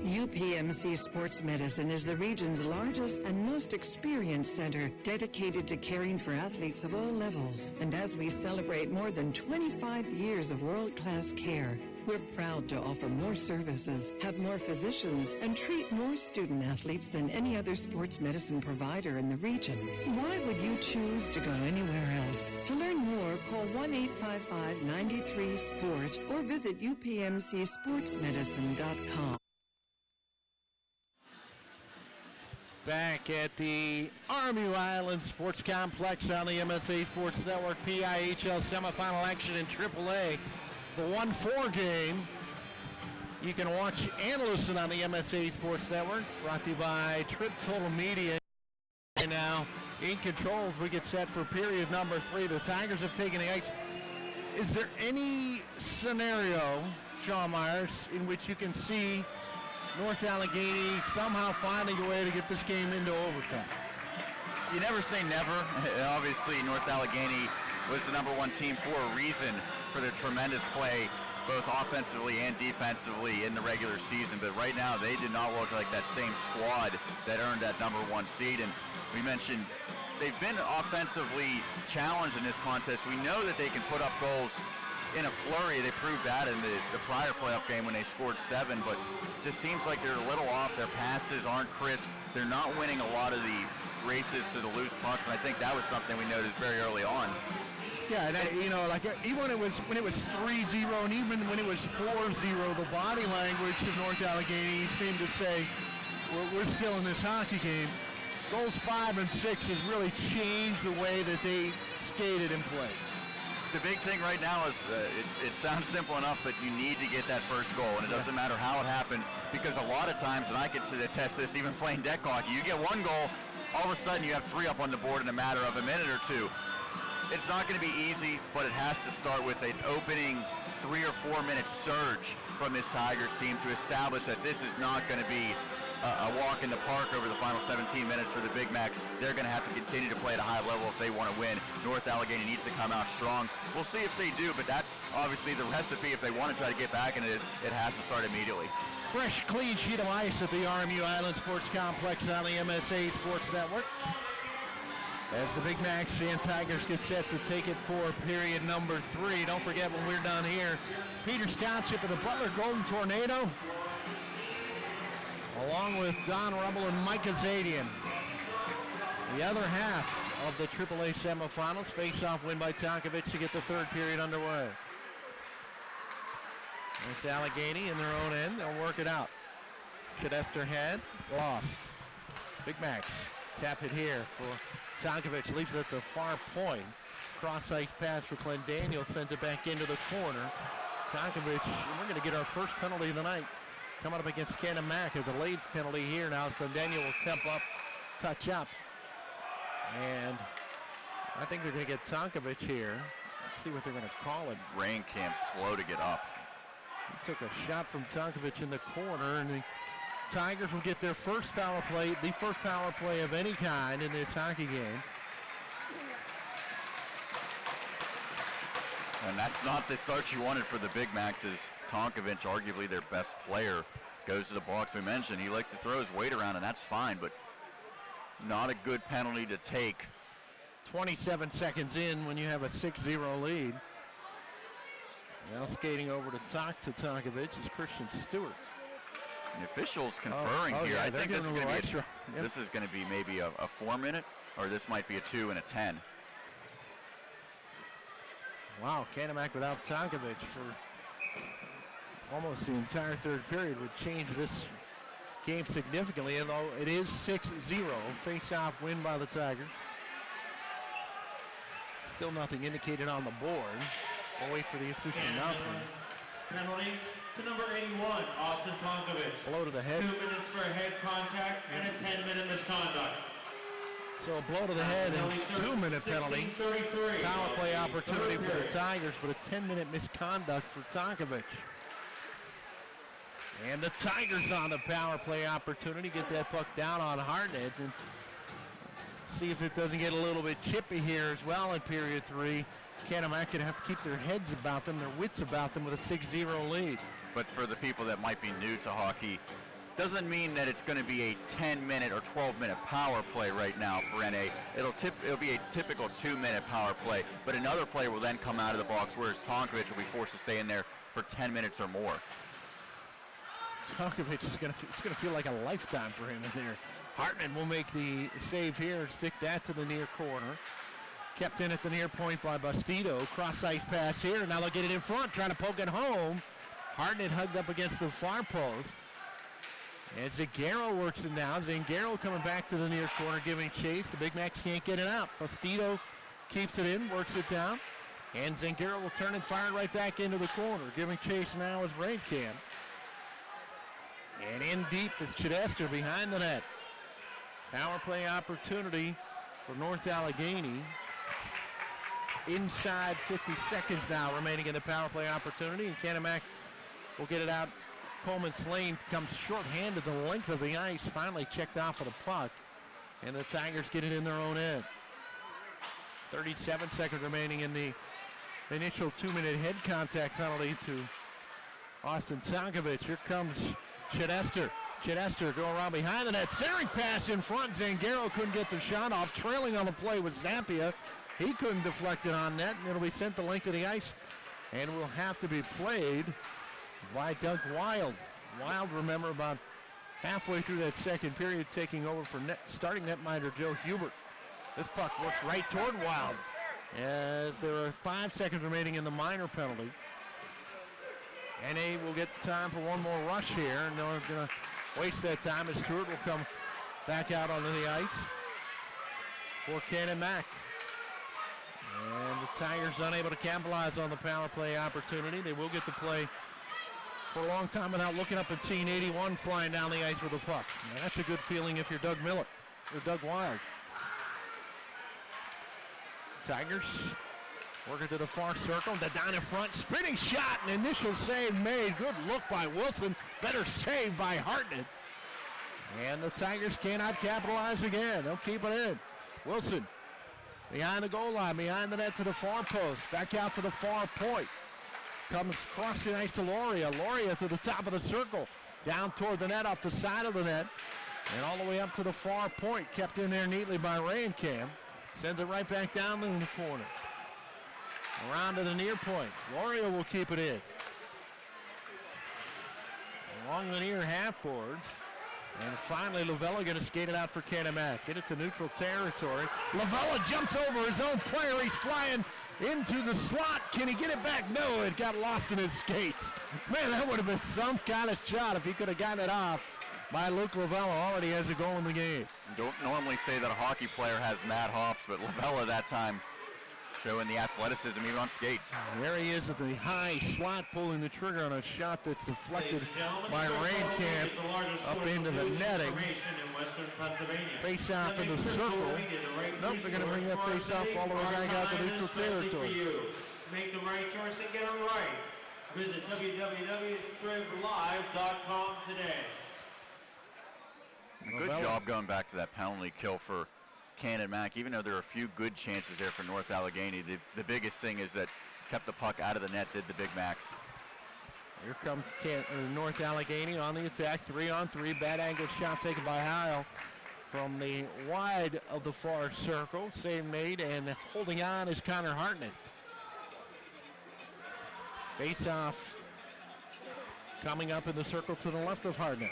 UPMC Sports Medicine is the region's largest and most experienced center dedicated to caring for athletes of all levels. And as we celebrate more than 25 years of world-class care, we're proud to offer more services, have more physicians, and treat more student athletes than any other sports medicine provider in the region. Why would you choose to go anywhere else? To learn more, call 1-855-93-SPORT or visit upmcsportsmedicine.com. Back at the Army Island Sports Complex on the MSA Sports Network, PIHL semifinal action in AAA. The 1-4 game you can watch and listen on the MSA Sports Network, brought to you by Trip Total Media. And now in control as we get set for period number 3. The Tigers have taken the ice. Is there any scenario, Sean Meyers, in which you can see North Allegheny somehow finding a way to get this game into overtime? You never say never. Obviously, North Allegheny was the number 1 team for a reason, for their tremendous play, both offensively and defensively in the regular season. But right now, they did not look like that same squad that earned that number 1 seed. And we mentioned they've been offensively challenged in this contest. We know that they can put up goals in a flurry. They proved that in the prior playoff game when they scored 7, but it just seems like they're a little off. Their passes aren't crisp. They're not winning a lot of the races to the loose pucks, and I think that was something we noticed very early on. Yeah, and even when it was 3-0 and even when it was 4-0, the body language of North Allegheny seemed to say, we're still in this hockey game. Goals 5 and 6 has really changed the way that they skated and played. The big thing right now is it sounds simple enough, but you need to get that first goal, and it doesn't matter how it happens, because a lot of times, and I get to attest this even playing deck hockey, you get 1 goal, all of a sudden you have 3 up on the board in a matter of a minute or 2. It's not going to be easy, but it has to start with an opening 3 or 4 minute surge from this Tigers team to establish that this is not going to be a walk in the park over the final 17 minutes for the Big Macs. They're going to have to continue to play at a high level if they want to win. North Allegheny needs to come out strong. We'll see if they do, but that's obviously the recipe. If they want to try to get back into this, it has to start immediately. Fresh, clean sheet of ice at the RMU Island Sports Complex on the MSA Sports Network. As the Big Macs and Tigers get set to take it for period number 3. Don't forget, when we're done here, Peters Township and the Butler Golden Tornado, along with Don Rubble and Mike Azadian. The other half of the AAA semifinals, face-off win by Tonkovich to get the 3rd period underway. North Allegheny in their own end, they'll work it out. Chedesterhead lost. Big Macs tap it here for Tonkovich, leaves it at the far point. Cross-ice pass for Glenn Daniel, sends it back into the corner. Tonkovich, and we're going to get our first penalty of the night coming up against Canon-Mac. A delayed penalty here now. Glenn Daniel will temp up, touch up. And I think they're going to get Tonkovich here. Let's see what they're going to call it. Rain Camp's slow to get up. He took a shot from Tonkovich in the corner, and Tigers will get their first power play, the first power play of any kind in this hockey game. And that's not the start you wanted for the Big Macs, as Tonkovic, arguably their best player, goes to the box. We mentioned he likes to throw his weight around, and that's fine, but not a good penalty to take. 27 seconds in when you have a 6-0 lead. Now skating over to talk to Tonkovic is Christian Stewart. The officials conferring here. Yeah, I think this is going to be Yep. This is going to be maybe a 4-minute, or this might be a 2 and a 10. Wow, Canon-Mac without Tonkovic for almost the entire third period would change this game significantly, although it is 6-0. Face-off win by the Tigers. Still nothing indicated on the board. We'll wait for the official announcement. Penalty to number 81, Austin Tonkovic. Blow to the head. 2 minutes for a head contact and a 10-minute misconduct. So a blow to the head and 2-minute penalty. Power play opportunity for the Tigers, but a 10-minute misconduct for Tonkovic. And the Tigers on the power play opportunity. Get that puck down on Hartnett and see if it doesn't get a little bit chippy here as well in period 3. Canon-Mac going to have to keep their heads about them, their wits about them with a 6-0 lead. But for the people that might be new to hockey, doesn't mean that it's going to be a 10-minute or 12-minute power play right now for NA. It'll be a typical 2-minute power play, but another player will then come out of the box, whereas Tonkovic will be forced to stay in there for 10 minutes or more. Tonkovic is going to feel like a lifetime for him in there. Hartman will make the save here and stick that to the near corner. Kept in at the near point by Bastido. Cross-ice pass here. Now they'll get it in front, trying to poke it home. Hartnett hugged up against the far post. And Zangaro works it now. Zangaro coming back to the near corner, giving chase. The Big Macs can't get it out. Bastido keeps it in, works it down. And Zangaro will turn and fire it right back into the corner. Giving chase now is Rainkamp. And in deep is Chidester behind the net. Power play opportunity for North Allegheny. Inside 50 seconds now remaining in the power play opportunity. And Canon-Mac will get it out. Coleman Slane comes short-handed the length of the ice. Finally checked off of the puck. And the Tigers get it in their own end. 37 seconds remaining in the initial 2-minute head contact penalty to Austin Tonkovic. Here comes Chidester. Chidester going around behind the net. Centering pass in front. Zangaro couldn't get the shot off. Trailing on the play with Zappia. He couldn't deflect it on net, and it'll be sent the length of the ice and will have to be played by Doug Wild. Wild, remember, about halfway through that second period, taking over for starting netminder Joe Hubert. This puck works right toward Wild as there are 5 seconds remaining in the minor penalty. NA will get time for one more rush here, and they're going to waste that time as Stewart will come back out onto the ice for Canon-Mac. And the Tigers unable to capitalize on the power play opportunity. They will get to play for a long time without looking up and seeing 81 flying down the ice with a puck. Now, that's a good feeling if you're Doug Miller or Doug Wild. Tigers working to the far circle. Down in front, spinning shot, an initial save made. Good look by Wilson. Better save by Hartnett. And the Tigers cannot capitalize again. They'll keep it in. Wilson behind the goal line, behind the net to the far post. Back out to the far point. Comes across the ice to Loria. Loria to the top of the circle. Down toward the net, off the side of the net. And all the way up to the far point. Kept in there neatly by Rainkamp. Sends it right back down in the corner. Around to the near point. Loria will keep it in. Along the near half board. And finally, Lavella going to skate it out for Canon-Mac. Get it to neutral territory. Lavella jumps over his own player. He's flying into the slot. Can he get it back? No, it got lost in his skates. Man, that would have been some kind of shot if he could have gotten it off by Luke Lavella. Already has a goal in the game. Don't normally say that a hockey player has mad hops, but Lavella that time showing the athleticism even on skates. There he is at the high slot, pulling the trigger on a shot that's deflected by Rainkamp up into the netting. Face off in the circle. Nope, they're going to bring that face off all the way back out to neutral territory. Make the right choice and get them right. Visit www.trivlive.com today. Good job going back to that penalty kill for Canon-Mac. Even though there are a few good chances there for North Allegheny, the biggest thing is that kept the puck out of the net, did the Big Macs. Here comes North Allegheny on the attack, 3-on-3. Bad angle shot taken by Heil from the wide of the far circle. Save made, and holding on is Connor Hartnett. Face-off coming up in the circle to the left of Hartnett.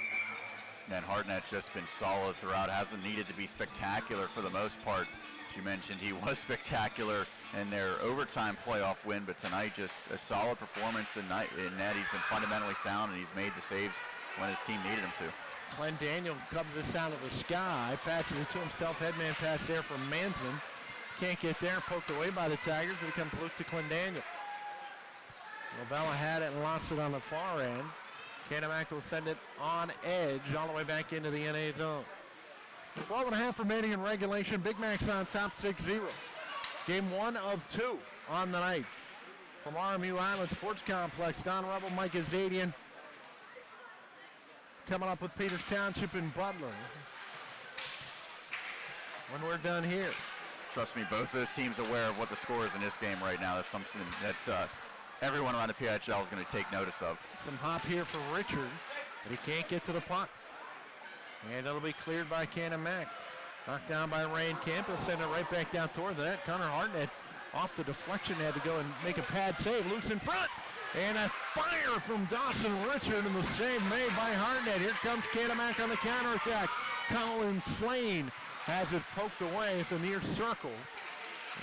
And Hartnett's just been solid throughout. Hasn't needed to be spectacular for the most part. As you mentioned, he was spectacular in their overtime playoff win, but tonight just a solid performance in net. He's been fundamentally sound, and he's made the saves when his team needed him to. Glenn Daniel comes this out of the sky, passes it to himself. Headman pass there from Mansman. Can't get there, poked away by the Tigers, but it comes loose to Glenn Daniel. Lavella had it and lost it on the far end. Canon-Mac will send it on edge all the way back into the NA zone. 12.5 remaining in regulation. Big Macs on top 6-0. Game 1 of 2 on the night. From RMU Island Sports Complex, Don Rebel, Mike Azadian coming up with Peters Township and Butler when we're done here. Trust me, both of those teams aware of what the score is in this game right now. That's something that everyone around the PIHL is going to take notice of. Some hop here for Richard, but he can't get to the puck. And it'll be cleared by Canon-Mac. Knocked down by Ryan Camp. He'll send it right back down toward that. Connor Hartnett off the deflection had to go and make a pad save. Loose in front. And a fire from Dawson Richard, and the save made by Hartnett. Here comes Canon-Mac on the counterattack. Colin Slane has it poked away at the near circle.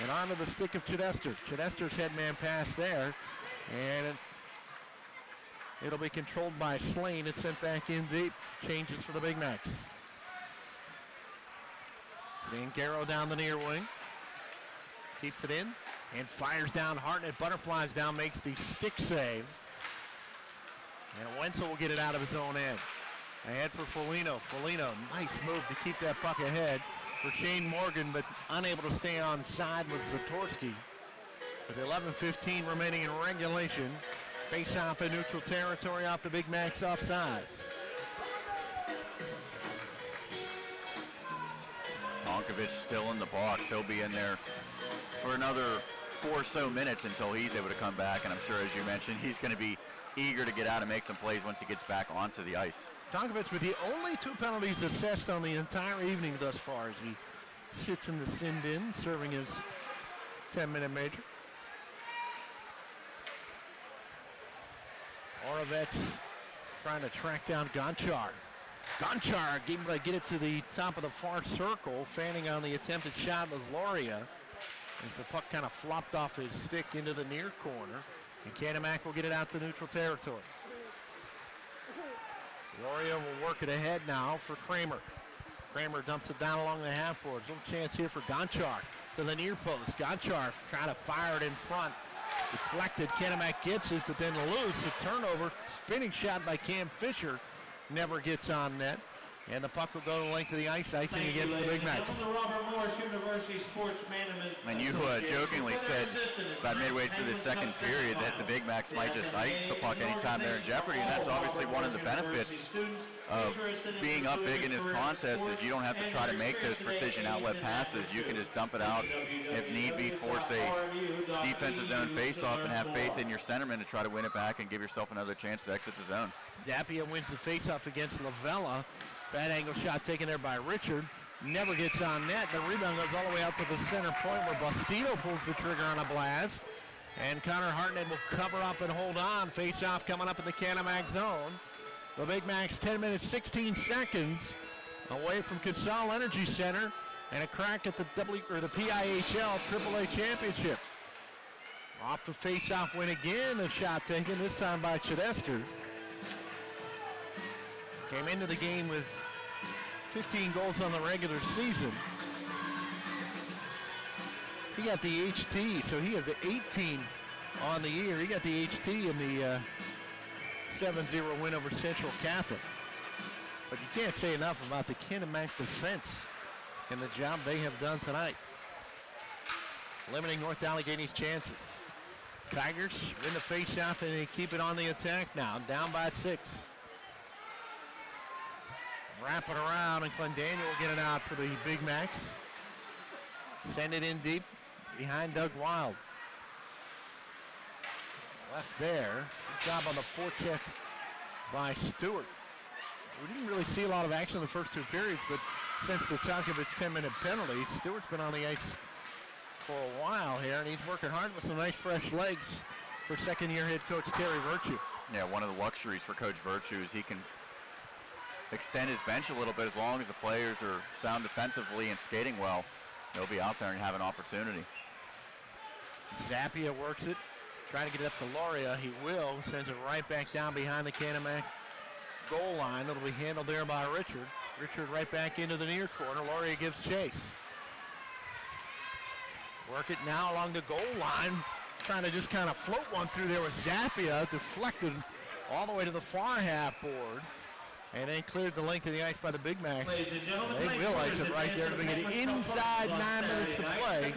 And onto the stick of Chidester. Chidester's headman pass there. And it'll be controlled by Slane. It's sent back in deep. Changes for the Big Macs. Zangaro down the near wing. Keeps it in and fires down. Hartnett butterflies down, makes the stick save. And Wenzel will get it out of his own end. Ahead for Foligno. Foligno, nice move to keep that puck ahead for Shane Morgan, but unable to stay on side with Zatorsky. With 11:15 remaining in regulation. Face off in neutral territory off the Big Macs offsides. Tonkovic still in the box. He'll be in there for another 4 or so minutes until he's able to come back. And I'm sure, as you mentioned, he's going to be eager to get out and make some plays once he gets back onto the ice. Tonkovic with the only 2 penalties assessed on the entire evening thus far as he sits in the sin bin serving his 10-minute major. Oravets trying to track down Gonchar. Gonchar able to get it to the top of the far circle, fanning on the attempted shot with Loria. As the puck kind of flopped off his stick into the near corner. And Canon-Mac will get it out to neutral territory. Loria will work it ahead now for Kramer. Kramer dumps it down along the half boards. Little chance here for Gonchar to the near post. Gonchar trying to fire it in front. Deflected, Canon-Mac gets it, but then loose. A turnover, spinning shot by Cam Fisher. Never gets on net. And the puck will go the length of the ice, icing against the Big Macs. And you jokingly said about midway through the second period that the Big Macs might just ice the puck anytime they're in jeopardy, and that's obviously one of the benefits of being up big in this contest is you don't have to try to make those precision outlet passes. You can just dump it out, if need be, force a defensive zone face-off and have faith in your centerman to try to win it back and give yourself another chance to exit the zone. Zappia wins the face-off against Lavella. Bad angle shot taken there by Richard. Never gets on net. The rebound goes all the way out to the center point where Bastido pulls the trigger on a blast. And Connor Hartnett will cover up and hold on. Face-off coming up in the Canon-Mac zone. The Big Macs 10 minutes, 16 seconds away from Consol Energy Center and a crack at the PIHL AAA Championship. Off the face-off win again. A shot taken, this time by Chidester. Came into the game with 15 goals on the regular season. He got the HT, so he has an 18 on the year. He got the HT in the 7-0 win over Central Catholic. But you can't say enough about the Canon-Mac defense and the job they have done tonight, limiting North Allegheny's chances. Tigers win the face-off and they keep it on the attack now, down by 6. Wrap it around, and Glendaniel will get it out for the Big Macs. Send it in deep behind Doug Wild. Left there. Good job on the forecheck by Stewart. We didn't really see a lot of action in the first two periods, but since the Tonkovich 10-minute penalty, Stewart's been on the ice for a while here, and he's working hard with some nice fresh legs for second-year head coach Terry Virtue. Yeah, one of the luxuries for Coach Virtue is he can extend his bench a little bit as long as the players are sound defensively and skating well. They'll be out there and have an opportunity. Zappia works it, trying to get it up to Loria. He will, sends it right back down behind the Canon-Mac goal line. It'll be handled there by Richard. Richard right back into the near corner. Loria gives chase. Work it now along the goal line. Trying to just kind of float one through there with Zappia. Deflected all the way to the far half boards. And then cleared the length of the ice by the Big Macs. They realize it right there to begin inside 9 minutes to play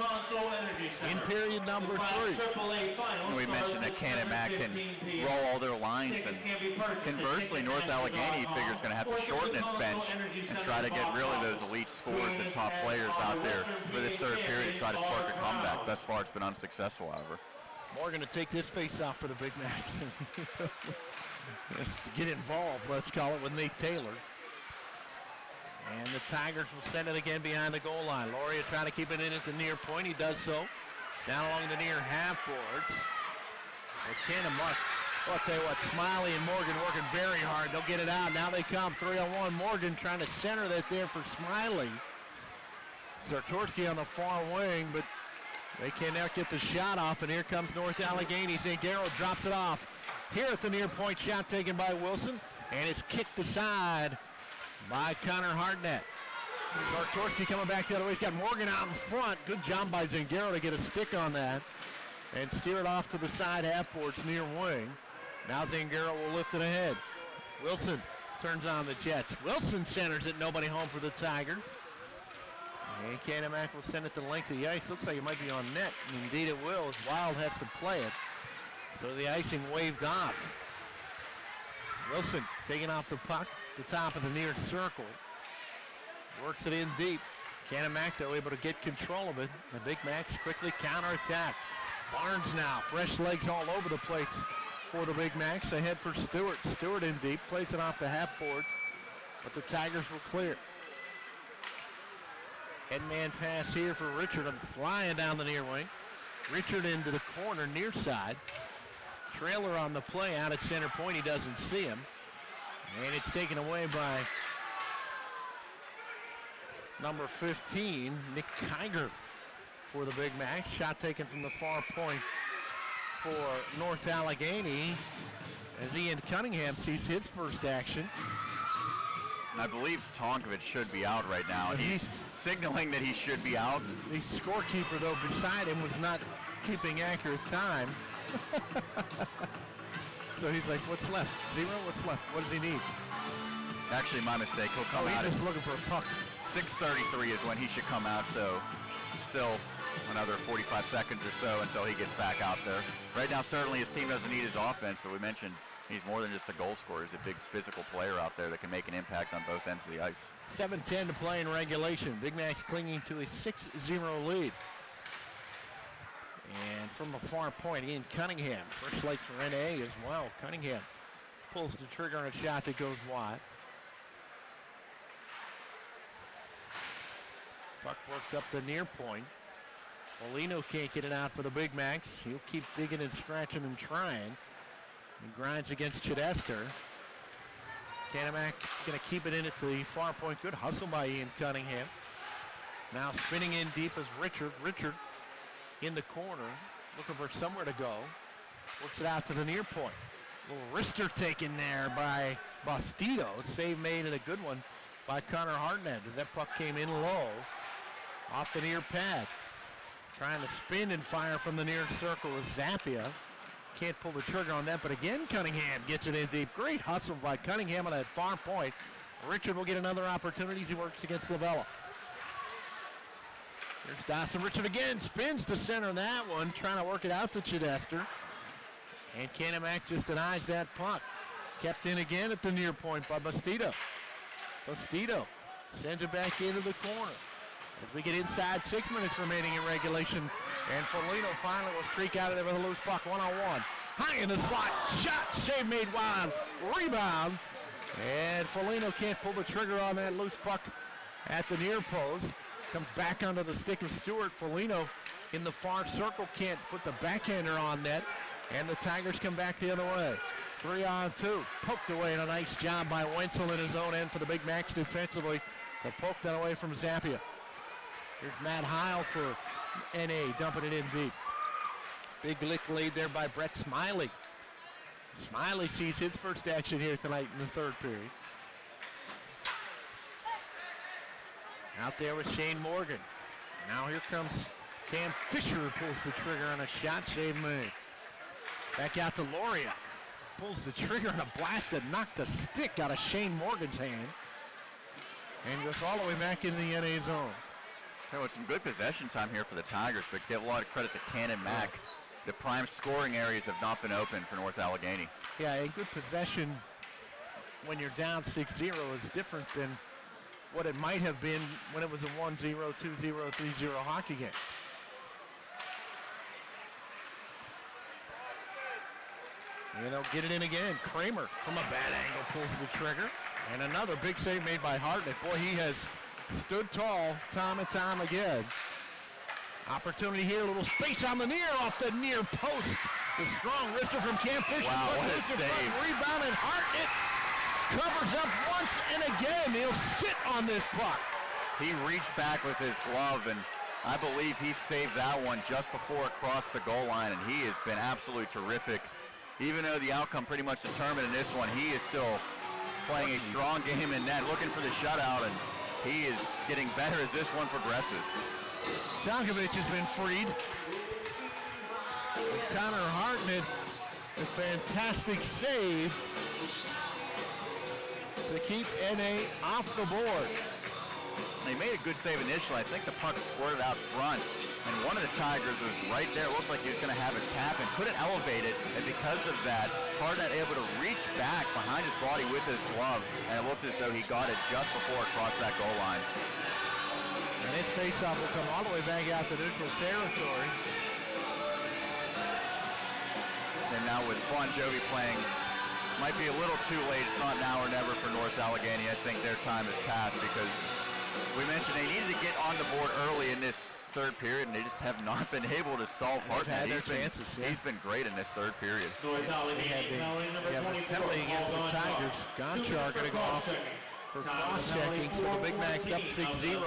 in period number 3. We mentioned that Canon-Mac can roll all their lines, and conversely, North Allegheny figures going to have to shorten its bench and try to get really those elite scores and top players out there for this third period to try to spark a comeback. Thus far, it's been unsuccessful, however. Morgan to take this face off for the Big Macs. Let's get involved, let's call it, with Nate Taylor. And the Tigers will send it again behind the goal line. Loria trying to keep it in at the near point. He does so. Down along the near half boards. I'll tell you what, Smiley and Morgan working very hard. They'll get it out. Now they come 3-on-1. Morgan trying to center that there for Smiley. Sartorski on the far wing, but they cannot get the shot off, and here comes North Allegheny. Zangaro drops it off. Here at the near point, shot taken by Wilson, and it's kicked aside by Connor Hartnett. Sartorski coming back the other way. He's got Morgan out in front. Good job by Zangaro to get a stick on that and steer it off to the side half boards near wing. Now Zangaro will lift it ahead. Wilson turns on the Jets. Wilson centers it, nobody home for the Tigers. And Canon-Mac will send it the length of the ice. Looks like it might be on net, and indeed it will, as Wild has to play it. So the icing waved off. Wilson taking off the puck, the top of the near circle. Works it in deep. Canon-Mac, though, able to get control of it. The Big Macs quickly counterattack. Barnes now, fresh legs all over the place for the Big Macs. Ahead for Stewart. Stewart in deep, plays it off the half boards, but the Tigers will clear. Head man pass here for Richard. Flying down the near wing. Richard into the corner, near side. Trailer on the play out at center point. He doesn't see him. And it's taken away by number 15, Nick Kiger for the Big Macs. Shot taken from the far point for North Allegheny as Ian Cunningham sees his first action. And I believe Tonkovich should be out right now. He's signaling that he should be out. The scorekeeper, though, beside him was not keeping accurate time. So he's like, what's left? 0? What's left? What does he need? Actually, my mistake. He'll come out. He's just looking for a puck. 6:33 is when he should come out, so still another 45 seconds or so until he gets back out there. Right now, certainly his team doesn't need his offense, but we mentioned he's more than just a goal scorer. He's a big physical player out there that can make an impact on both ends of the ice. 7:10 to play in regulation. Big Macs clinging to a 6-0 lead. And from the far point, Ian Cunningham, first light for NA as well. Cunningham pulls the trigger on a shot that goes wide. Puck worked up the near point. Molino can't get it out for the Big Macs. He'll keep digging and scratching and trying. He grinds against Chidester. Canon-Mac going to keep it in at the far point. Good hustle by Ian Cunningham. Now spinning in deep is Richard. Richard in the corner, looking for somewhere to go. Works it out to the near point. A little wrister taken there by Bastido. Save made and a good one by Connor Hartnett as that puck came in low off the near pad. Trying to spin and fire from the near circle with Zappia. Can't pull the trigger on that, but again, Cunningham gets it in deep. Great hustle by Cunningham on that far point. Richard will get another opportunity as he works against Lavella. Here's Dawson. Richard again, spins to center that one, trying to work it out to Chidester. And Canon-Mac just denies that puck. Kept in again at the near point by Bastido. Postito sends it back into the corner. As we get inside, 6 minutes remaining in regulation. And Foligno finally will streak out of there with a loose puck, one-on-one. High in the slot, shot, save made wild, rebound. And Foligno can't pull the trigger on that loose puck at the near post. Comes back onto the stick of Stewart. Foligno in the far circle can't put the backhander on net. And the Tigers come back the other way. 3-on-2. Poked away, and a nice job by Wenzel in his own end for the Big Macs defensively to poke that away from Zappia. Here's Matt Heil for NA, dumping it in deep. Big lick laid there by Brett Smiley. Smiley sees his first action here tonight in the third period. Out there with Shane Morgan. Now here comes Cam Fisher, who pulls the trigger on a shot, save made. Back out to Loria. Pulls the trigger on a blast that knocked the stick out of Shane Morgan's hand. And goes all the way back into the NA zone. So it's some good possession time here for the Tigers, but give a lot of credit to Canon-Mac. The prime scoring areas have not been open for North Allegheny. Yeah, a good possession when you're down 6-0 is different than what it might have been when it was a 1-0, 2-0, 3-0 hockey game. You know, get it in again. Kramer from a bad angle pulls the trigger. And another big save made by Hartnett. Boy, he has stood tall time and time again. Opportunity here, a little space on the near, off the near post. The strong wrister from Cam Fisher. Wow, what a save. Rebound, and Hartnett covers up once and again. He'll sit on this puck. He reached back with his glove, and I believe he saved that one just before it crossed the goal line, and he has been absolutely terrific. Even though the outcome pretty much determined in this one, he is still playing a strong game in net, looking for the shutout, and he is getting better as this one progresses. Tonkovic has been freed. Connor Hartnett, a fantastic save to keep NA off the board. They made a good save initially. I think the puck squirted out front, and one of the Tigers was right there. It looked like he was going to have a tap and couldn't elevate it, and because of that, Hartnett able to reach back behind his body with his glove, and it looked as though he got it just before it crossed that goal line. And his faceoff will come all the way back out to neutral territory. And now with Bon Jovi playing, might be a little too late. It's not now or never for North Allegheny. I think their time has passed because we mentioned they needed to get on the board early in this third period, and they just have not been able to solve Hartnett. He's been great in this third period. North Allegheny, number 24, penalty against the Tigers. Gonchar going to go off for cross-checking, so the Big Macs up 6-0.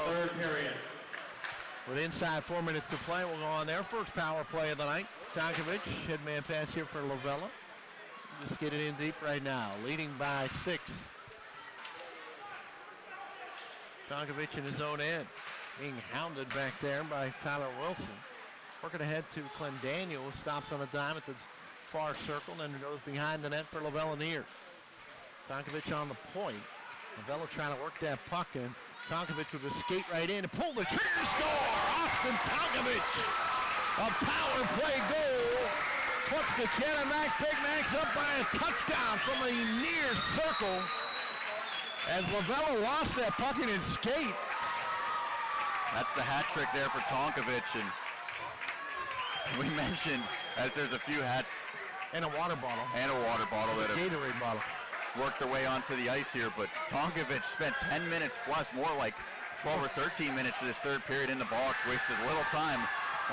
With inside 4 minutes to play, we'll go on their first power play of the night. Tonkovic, headman pass here for Lavella. Just get it in deep right now, leading by 6. Tonkovic in his own end, being hounded back there by Tyler Wilson. Working ahead to Clem Daniel, who stops on a dime at the far circle and goes behind the net for Lavella near. Tonkovic on the point. Lavella trying to work that puck in. Tonkovic with a skate right in and pull the trigger, score! Austin Tonkovic, a power play goal, puts the Canon-Mac Big Macs up by a touchdown from a near circle as Lavella lost that puck in his skate. That's the hat trick there for Tonkovic, and we mentioned as there's a few hats and a water bottle that have Gatorade bottle worked their way onto the ice here, but Tonkovic spent 10 minutes plus, more like 12 or 13 minutes of this third period in the box, wasted little time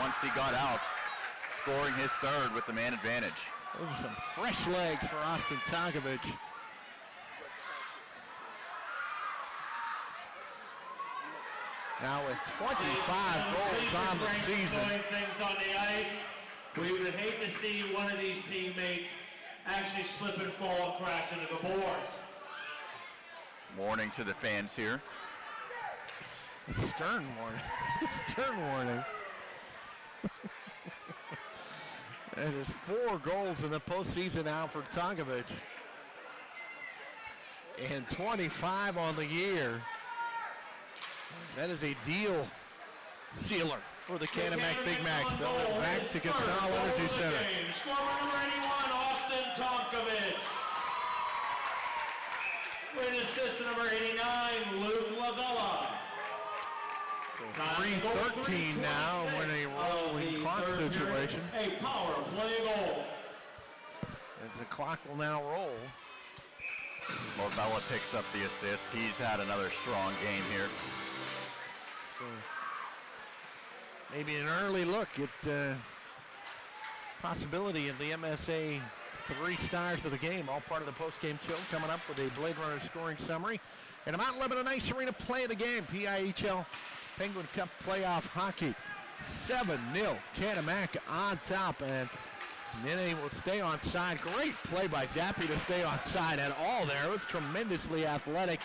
once he got out, scoring his third with the man advantage. Those are some fresh legs for Austin Tonkovic. Now with 25 goals on the season. Things on the ice. We would hate to see one of these teammates actually slip and fall and crash into the boards. Warning to the fans here. Stern warning. Stern warning. It is 4 goals in the postseason now for Tonkovic. And 25 on the year. That is a deal sealer for the Canon-Mac Big Macs. They'll head back to Casal Energy Center. Scorer number 81, Austin Tonkovic. Great assist to number 89, Luke Lavella. 3:13 now in a rolling clock situation. A power play goal. As the clock will now roll. Lavella picks up the assist. He's had another strong game here. So maybe an early look at possibility of the MSA 3 stars of the game, all part of the post-game show, coming up with a Blade Runner scoring summary. And a Mount Lebanon Ice Arena play of the game, PIHL Penguin Cup playoff hockey. 7-0, Canon-Mac on top, and Nene will stay on side. Great play by Zappi to stay on side at all there. It was tremendously athletic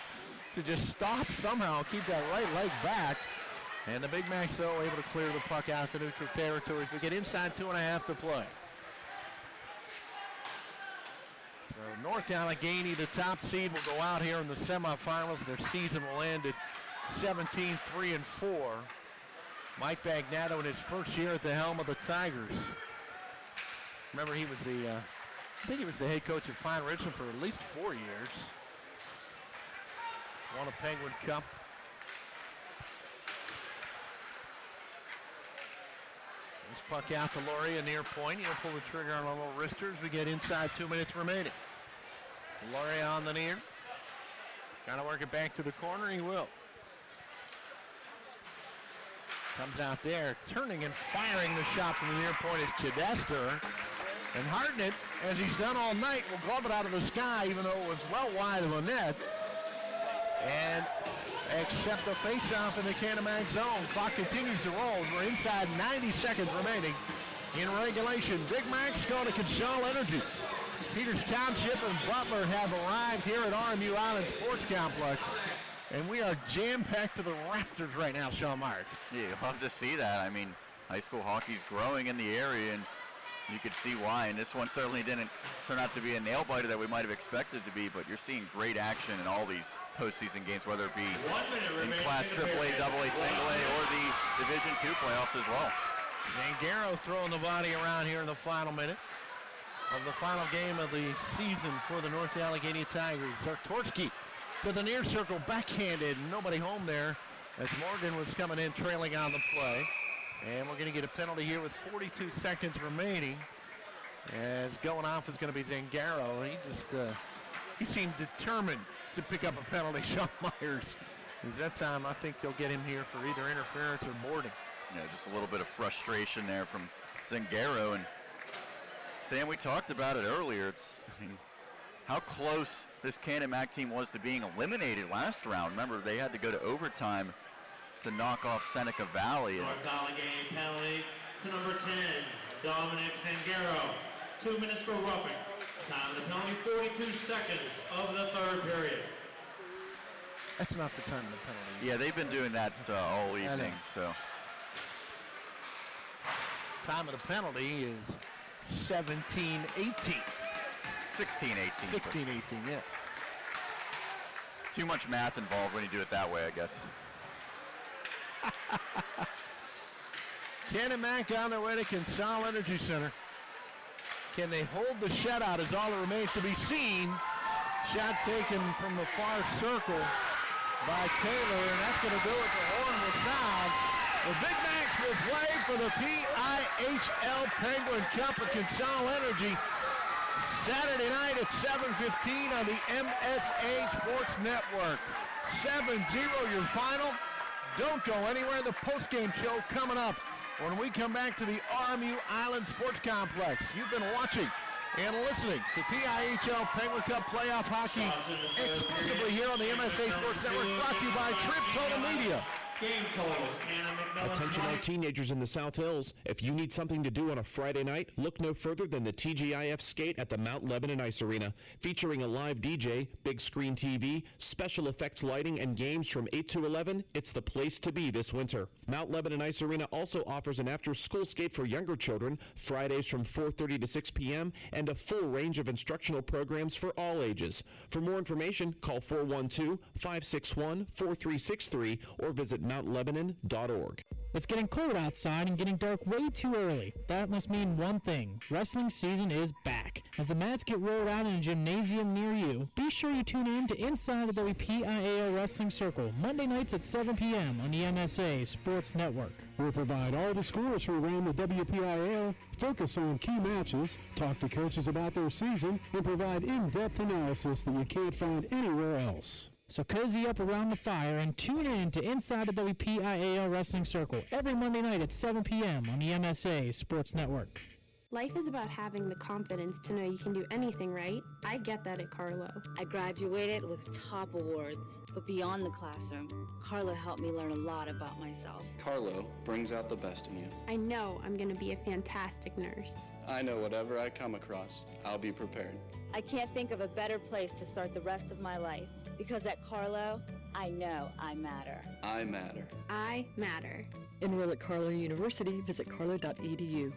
to just stop somehow, keep that right leg back. And the Big Macs, though, able to clear the puck out to neutral territory as we get inside 2.5 to play. So North Allegheny, the top seed, will go out here in the semifinals. Their season will end at 17-3-4. Mike Bagnato in his first year at the helm of the Tigers. Remember, he was I think he was the head coach of Pine Ridgeland for at least 4 years. Won a Penguin Cup. This puck out to Lauria near point. He'll pull the trigger on a little wrister as we get inside 2 minutes remaining. Lauria on the near. Trying to work it back to the corner. He will. Comes out there, turning and firing the shot from the near point is Chidester. And Hartnett, as he's done all night, will glove it out of the sky, even though it was well wide of the net. And accept the face-off in the Canon-Mac zone. Clock continues to roll. We're inside 90 seconds remaining in regulation. Big Mac's going to Consol Energy. Peters Township and Butler have arrived here at RMU Island Sports Complex. And we are jam-packed to the rafters right now, Sean Myers. Yeah, you'll love to see that. I mean, high school hockey's growing in the area, and you could see why. And this one certainly didn't turn out to be a nail-biter that we might have expected to be, but you're seeing great action in all these postseason games, whether it be in Class AAA, AA, Single A, or the Division II playoffs as well. Zangaro throwing the body around here in the final minute of the final game of the season for the North Allegheny Tigers. Sartorski to the near circle, backhanded, nobody home there as Morgan was coming in trailing on the play. And we're going to get a penalty here with 42 seconds remaining. As going off is going to be Zangaro. He seemed determined to pick up a penalty, Sean Myers. Because that time I think they'll get him here for either interference or boarding. Yeah, just a little bit of frustration there from Zangaro. And Sam, we talked about it earlier. How close this Canon-Mac team was to being eliminated last round. Remember, they had to go to overtime to knock off Seneca Valley. North Allegheny penalty to number 10, Dominic Zangaro. 2 minutes for roughing. Time of the penalty, 42 seconds of the third period. That's not the time of the penalty. Yeah, they've been doing that all evening. So time of the penalty is 17-18. 16-18. 16-18, yeah. Too much math involved when you do it that way, I guess. Canon-Mac on their way to Consol Energy Center. Can they hold the shutout is all that remains to be seen. Shot taken from the far circle by Taylor, and that's going to do it. The horn will sound. The Big Macs will play for the PIHL Penguin Cup at Consol Energy Saturday night at 7:15 on the MSA Sports Network. 7-0 your final. Don't go anywhere. The postgame show coming up when we come back to the RMU Island Sports Complex. You've been watching and listening to PIHL Penguin Cup Playoff Hockey exclusively here on the MSA Sports Network, brought to you by Trip Total Media. Game totals, Canon-McMillan. Attention all teenagers in the South Hills. If you need something to do on a Friday night, look no further than the TGIF skate at the Mount Lebanon Ice Arena. Featuring a live DJ, big screen TV, special effects lighting, and games from 8 to 11, it's the place to be this winter. Mount Lebanon Ice Arena also offers an after-school skate for younger children, Fridays from 4:30 to 6 p.m., and a full range of instructional programs for all ages. For more information, call 412-561-4363 or visit mountlebanon.org. It's getting cold outside and getting dark way too early. That must mean one thing. Wrestling season is back. As the mats get rolled out in a gymnasium near you, be sure you tune in to Inside the PIHL Wrestling Circle, Monday nights at 7 p.m. on the MSA Sports Network. We'll provide all the scores from around the WPIHL, focus on key matches, talk to coaches about their season, and provide in-depth analysis that you can't find anywhere else. So cozy up around the fire and tune in to Inside the WPIHL Wrestling Circle every Monday night at 7 p.m. on the MSA Sports Network. Life is about having the confidence to know you can do anything right. I get that at Carlo. I graduated with top awards, but beyond the classroom, Carlo helped me learn a lot about myself. Carlo brings out the best in you. I know I'm going to be a fantastic nurse. I know whatever I come across, I'll be prepared. I can't think of a better place to start the rest of my life, because at Carlo, I know I matter. I matter. I matter. Enroll at Carlo University. Visit carlo.edu.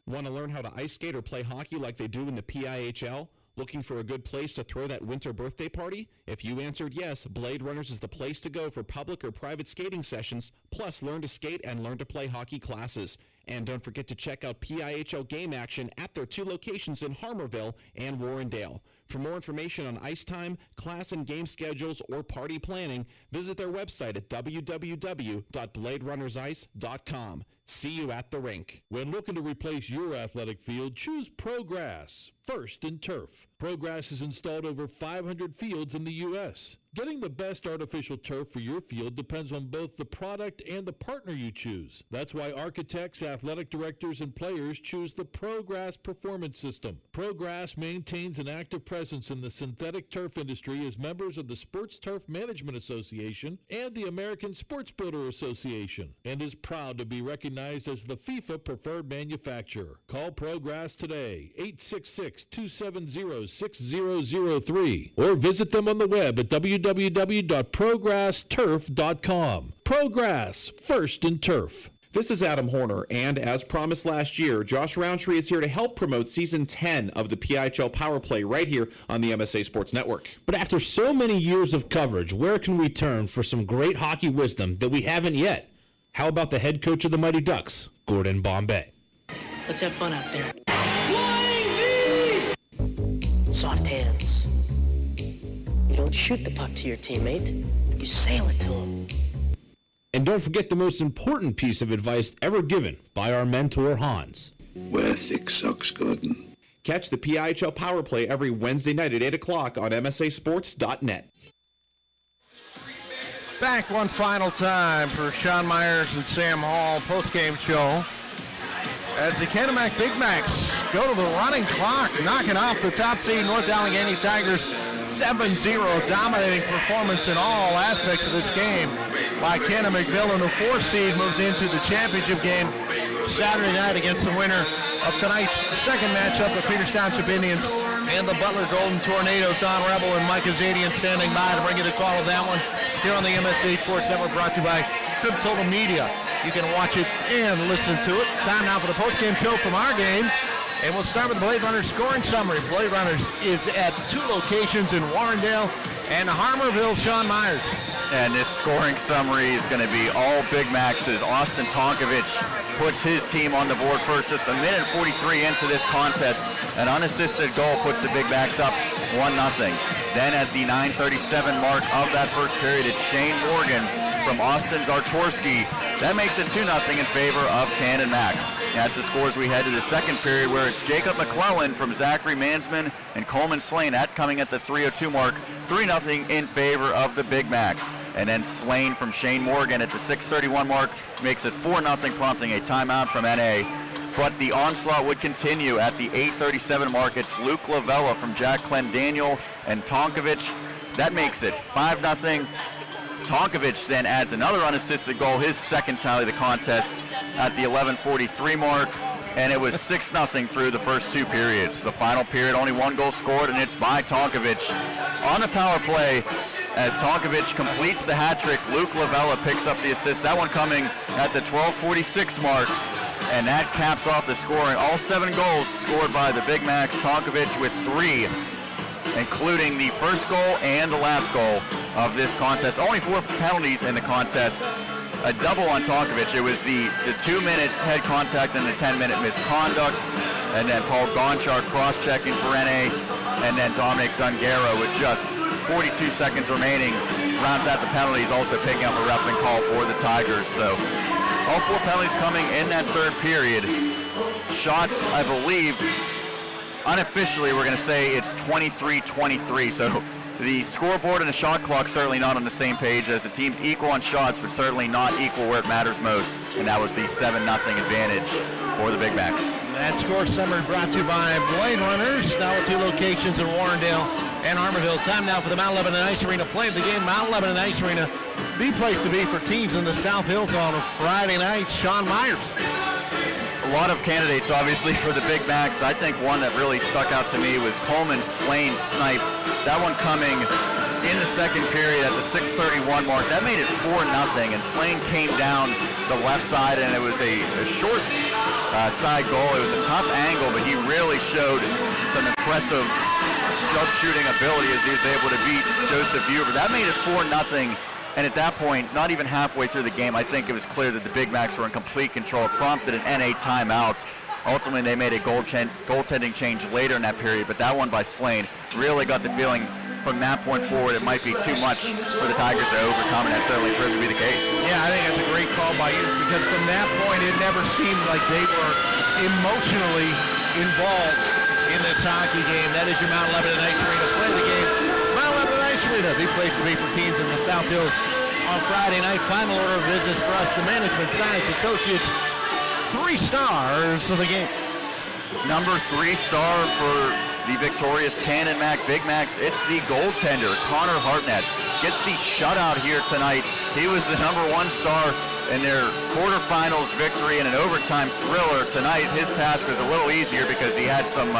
Want to learn how to ice skate or play hockey like they do in the PIHL? Looking for a good place to throw that winter birthday party? If you answered yes, Blade Runners is the place to go for public or private skating sessions, plus learn to skate and learn to play hockey classes. And don't forget to check out PIHL game action at their 2 locations in Harmarville and Warrendale. For more information on ice time, class and game schedules, or party planning, visit their website at www.bladerunnersice.com. See you at the rink. When looking to replace your athletic field, choose ProGrass, first in turf. ProGrass has installed over 500 fields in the U.S. Getting the best artificial turf for your field depends on both the product and the partner you choose. That's why architects, athletic directors, and players choose the ProGrass Performance System. ProGrass maintains an active presence in the synthetic turf industry as members of the Sports Turf Management Association and the American Sports Builder Association, and is proud to be recognized as the FIFA preferred manufacturer. Call ProGrass today, 866-270-6003, or visit them on the web at www.progressturf.com. ProGrass, first in turf. This is Adam Horner, and as promised last year, Josh Roundtree is here to help promote Season 10 of the PIHL Power Play right here on the MSA Sports Network. But after so many years of coverage, where can we turn for some great hockey wisdom that we haven't yet? How about the head coach of the Mighty Ducks, Gordon Bombay? Let's have fun out there. Soft hands. You don't shoot the puck to your teammate. You sail it to him. And don't forget the most important piece of advice ever given by our mentor, Hans. Wear thick socks, Gordon. Catch the PIHL Power Play every Wednesday night at 8 o'clock on MSASports.net. Back one final time for Sean Meyers and Sam Hall postgame show as the Canon-McMillan Big Macs go to the running clock, knocking off the top seed North Allegheny Tigers 7-0, dominating performance in all aspects of this game by Canon-McMillan. The 4th seed moves into the championship game Saturday night against the winner of tonight's second matchup of Peters Township Indians and the Butler Golden Tornadoes. Don Rebel and Mike Azadian standing by to bring you the call of that one here on the MSA Sports Network, brought to you by Trip Total Media. You can watch it and listen to it. Time now for the post-game show from our game. And we'll start with the Blade Runners scoring summary. Blade Runners is at 2 locations in Warrendale and Harmarville. Sean Meyers. And this scoring summary is going to be all Big Macs as Austin Tonkovich puts his team on the board first. Just a minute 43 into this contest. An unassisted goal puts the Big Macs up 1-0. Then at the 9:37 mark of that first period, it's Shane Morgan from Austin Zartorski. That makes it 2-0 in favor of Canon-Mac. That's the scores we head to the second period, where it's Jacob McClellan from Zachary Mansman and Coleman Slane. That coming at the 3:02 mark, 3-0 in favor of the Big Macs. And then Slane from Shane Morgan at the 6:31 mark makes it 4-0, prompting a timeout from NA. But the onslaught would continue at the 8:37 mark. It's Luke Lavella from Jack Clendaniel and Tonkovich. That makes it 5-0. Tonkovich then adds another unassisted goal, his second tally of the contest at the 11:43 mark, and it was 6-0 through the first 2 periods. The final period, only 1 goal scored, and it's by Tonkovich. On the power play, as Tonkovich completes the hat trick, Luke Lavella picks up the assist. That one coming at the 12:46 mark, and that caps off the scoring. All 7 goals scored by the Big Macs. Tonkovich with 3, including the first goal and the last goal of this contest. Only 4 penalties in the contest a double on Tonkovic. It was the 2-minute head contact and the 10-minute misconduct, and then Paul Gonchar cross-checking for NA, and then Dominic Zungaro with just 42 seconds remaining rounds out the penalties, also picking up a roughing call for the Tigers. So all 4 penalties coming in that third period. Shots, I believe, unofficially we're going to say it's 23-23. So the scoreboard and the shot clock certainly not on the same page, as the teams equal on shots, but certainly not equal where it matters most. And that was the 7-0 advantage for the Big Macs. That score summary brought to you by Blade Runners, now with 2 locations in Warrendale and Armourville. Time now for the Mount Lebanon Ice Arena play of the game. Mount Lebanon Ice Arena, the place to be for teams in the South Hills on a Friday night. Sean Meyers. A lot of candidates, obviously, for the Big Macs. I think one that really stuck out to me was Coleman Slane's snipe. That one coming in the second period at the 6:31 mark. That made it 4-0, and Slane came down the left side, and it was a short side goal. It was a tough angle, but he really showed some impressive sharpshooting ability as he was able to beat Joseph Huber. That made it 4-0. And at that point, not even halfway through the game, I think it was clear that the Big Macs were in complete control. It prompted an NA timeout. Ultimately, they made a goaltending change later in that period, but that one by Slane really got the feeling from that point forward it might be too much for the Tigers to overcome, and that certainly proved to be the case. Yeah, I think that's a great call by you, because from that point, it never seemed like they were emotionally involved in this hockey game. That is your Mount Lebanon Ice Arena play of the game. Mount Lebanon Ice Arena, the place to be for teams in the South Hills on Friday night. Final order of business for us, the Management Science Associates. 3 stars of the game. Number 3 star for the victorious Canon-Mac Big Macs, it's the goaltender, Connor Hartnett. Gets the shutout here tonight. He was the number 1 star in their quarterfinals victory in an overtime thriller. Tonight, his task was a little easier because he had some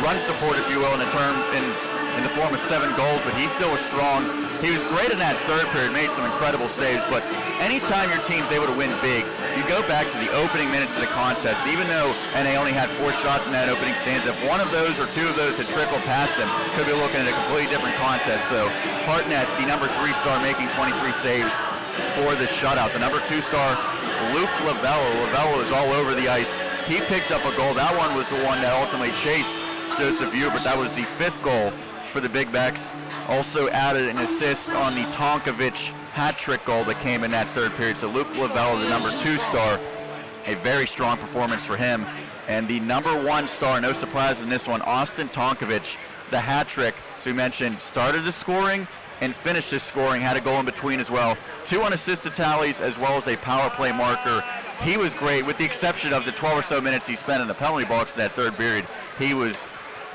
run support, if you will, in the form of 7 goals, but he still was strong. He was great in that third period, made some incredible saves, but anytime your team's able to win big, you go back to the opening minutes of the contest. Even though NA only had 4 shots in that opening stanza, if one of those or 2 of those had trickled past them, could be looking at a completely different contest. So Hartnett, the number 3 star, making 23 saves for the shutout. The number 2 star, Luke Lavello. Lavello is all over the ice. He picked up a goal. That one was the one that ultimately chased Joseph Hubert. That was the 5th goal for the Big Macs. Also added an assist on the Tonkovic hat-trick goal that came in that third period. So Luke Lavello, the number 2 star, a very strong performance for him. And the number 1 star, no surprise in this one, Austin Tonkovic, the hat-trick, as we mentioned, started the scoring and finished his scoring, had a goal in between as well. 2 unassisted tallies as well as a power play marker. He was great, with the exception of the 12 or so minutes he spent in the penalty box in that third period. He was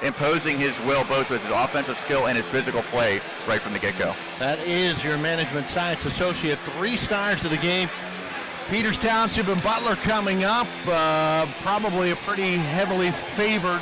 imposing his will both with his offensive skill and his physical play right from the get-go. That is your Management Science Associate. 3 stars of the game. Peters Township and Butler coming up. Probably a pretty heavily favored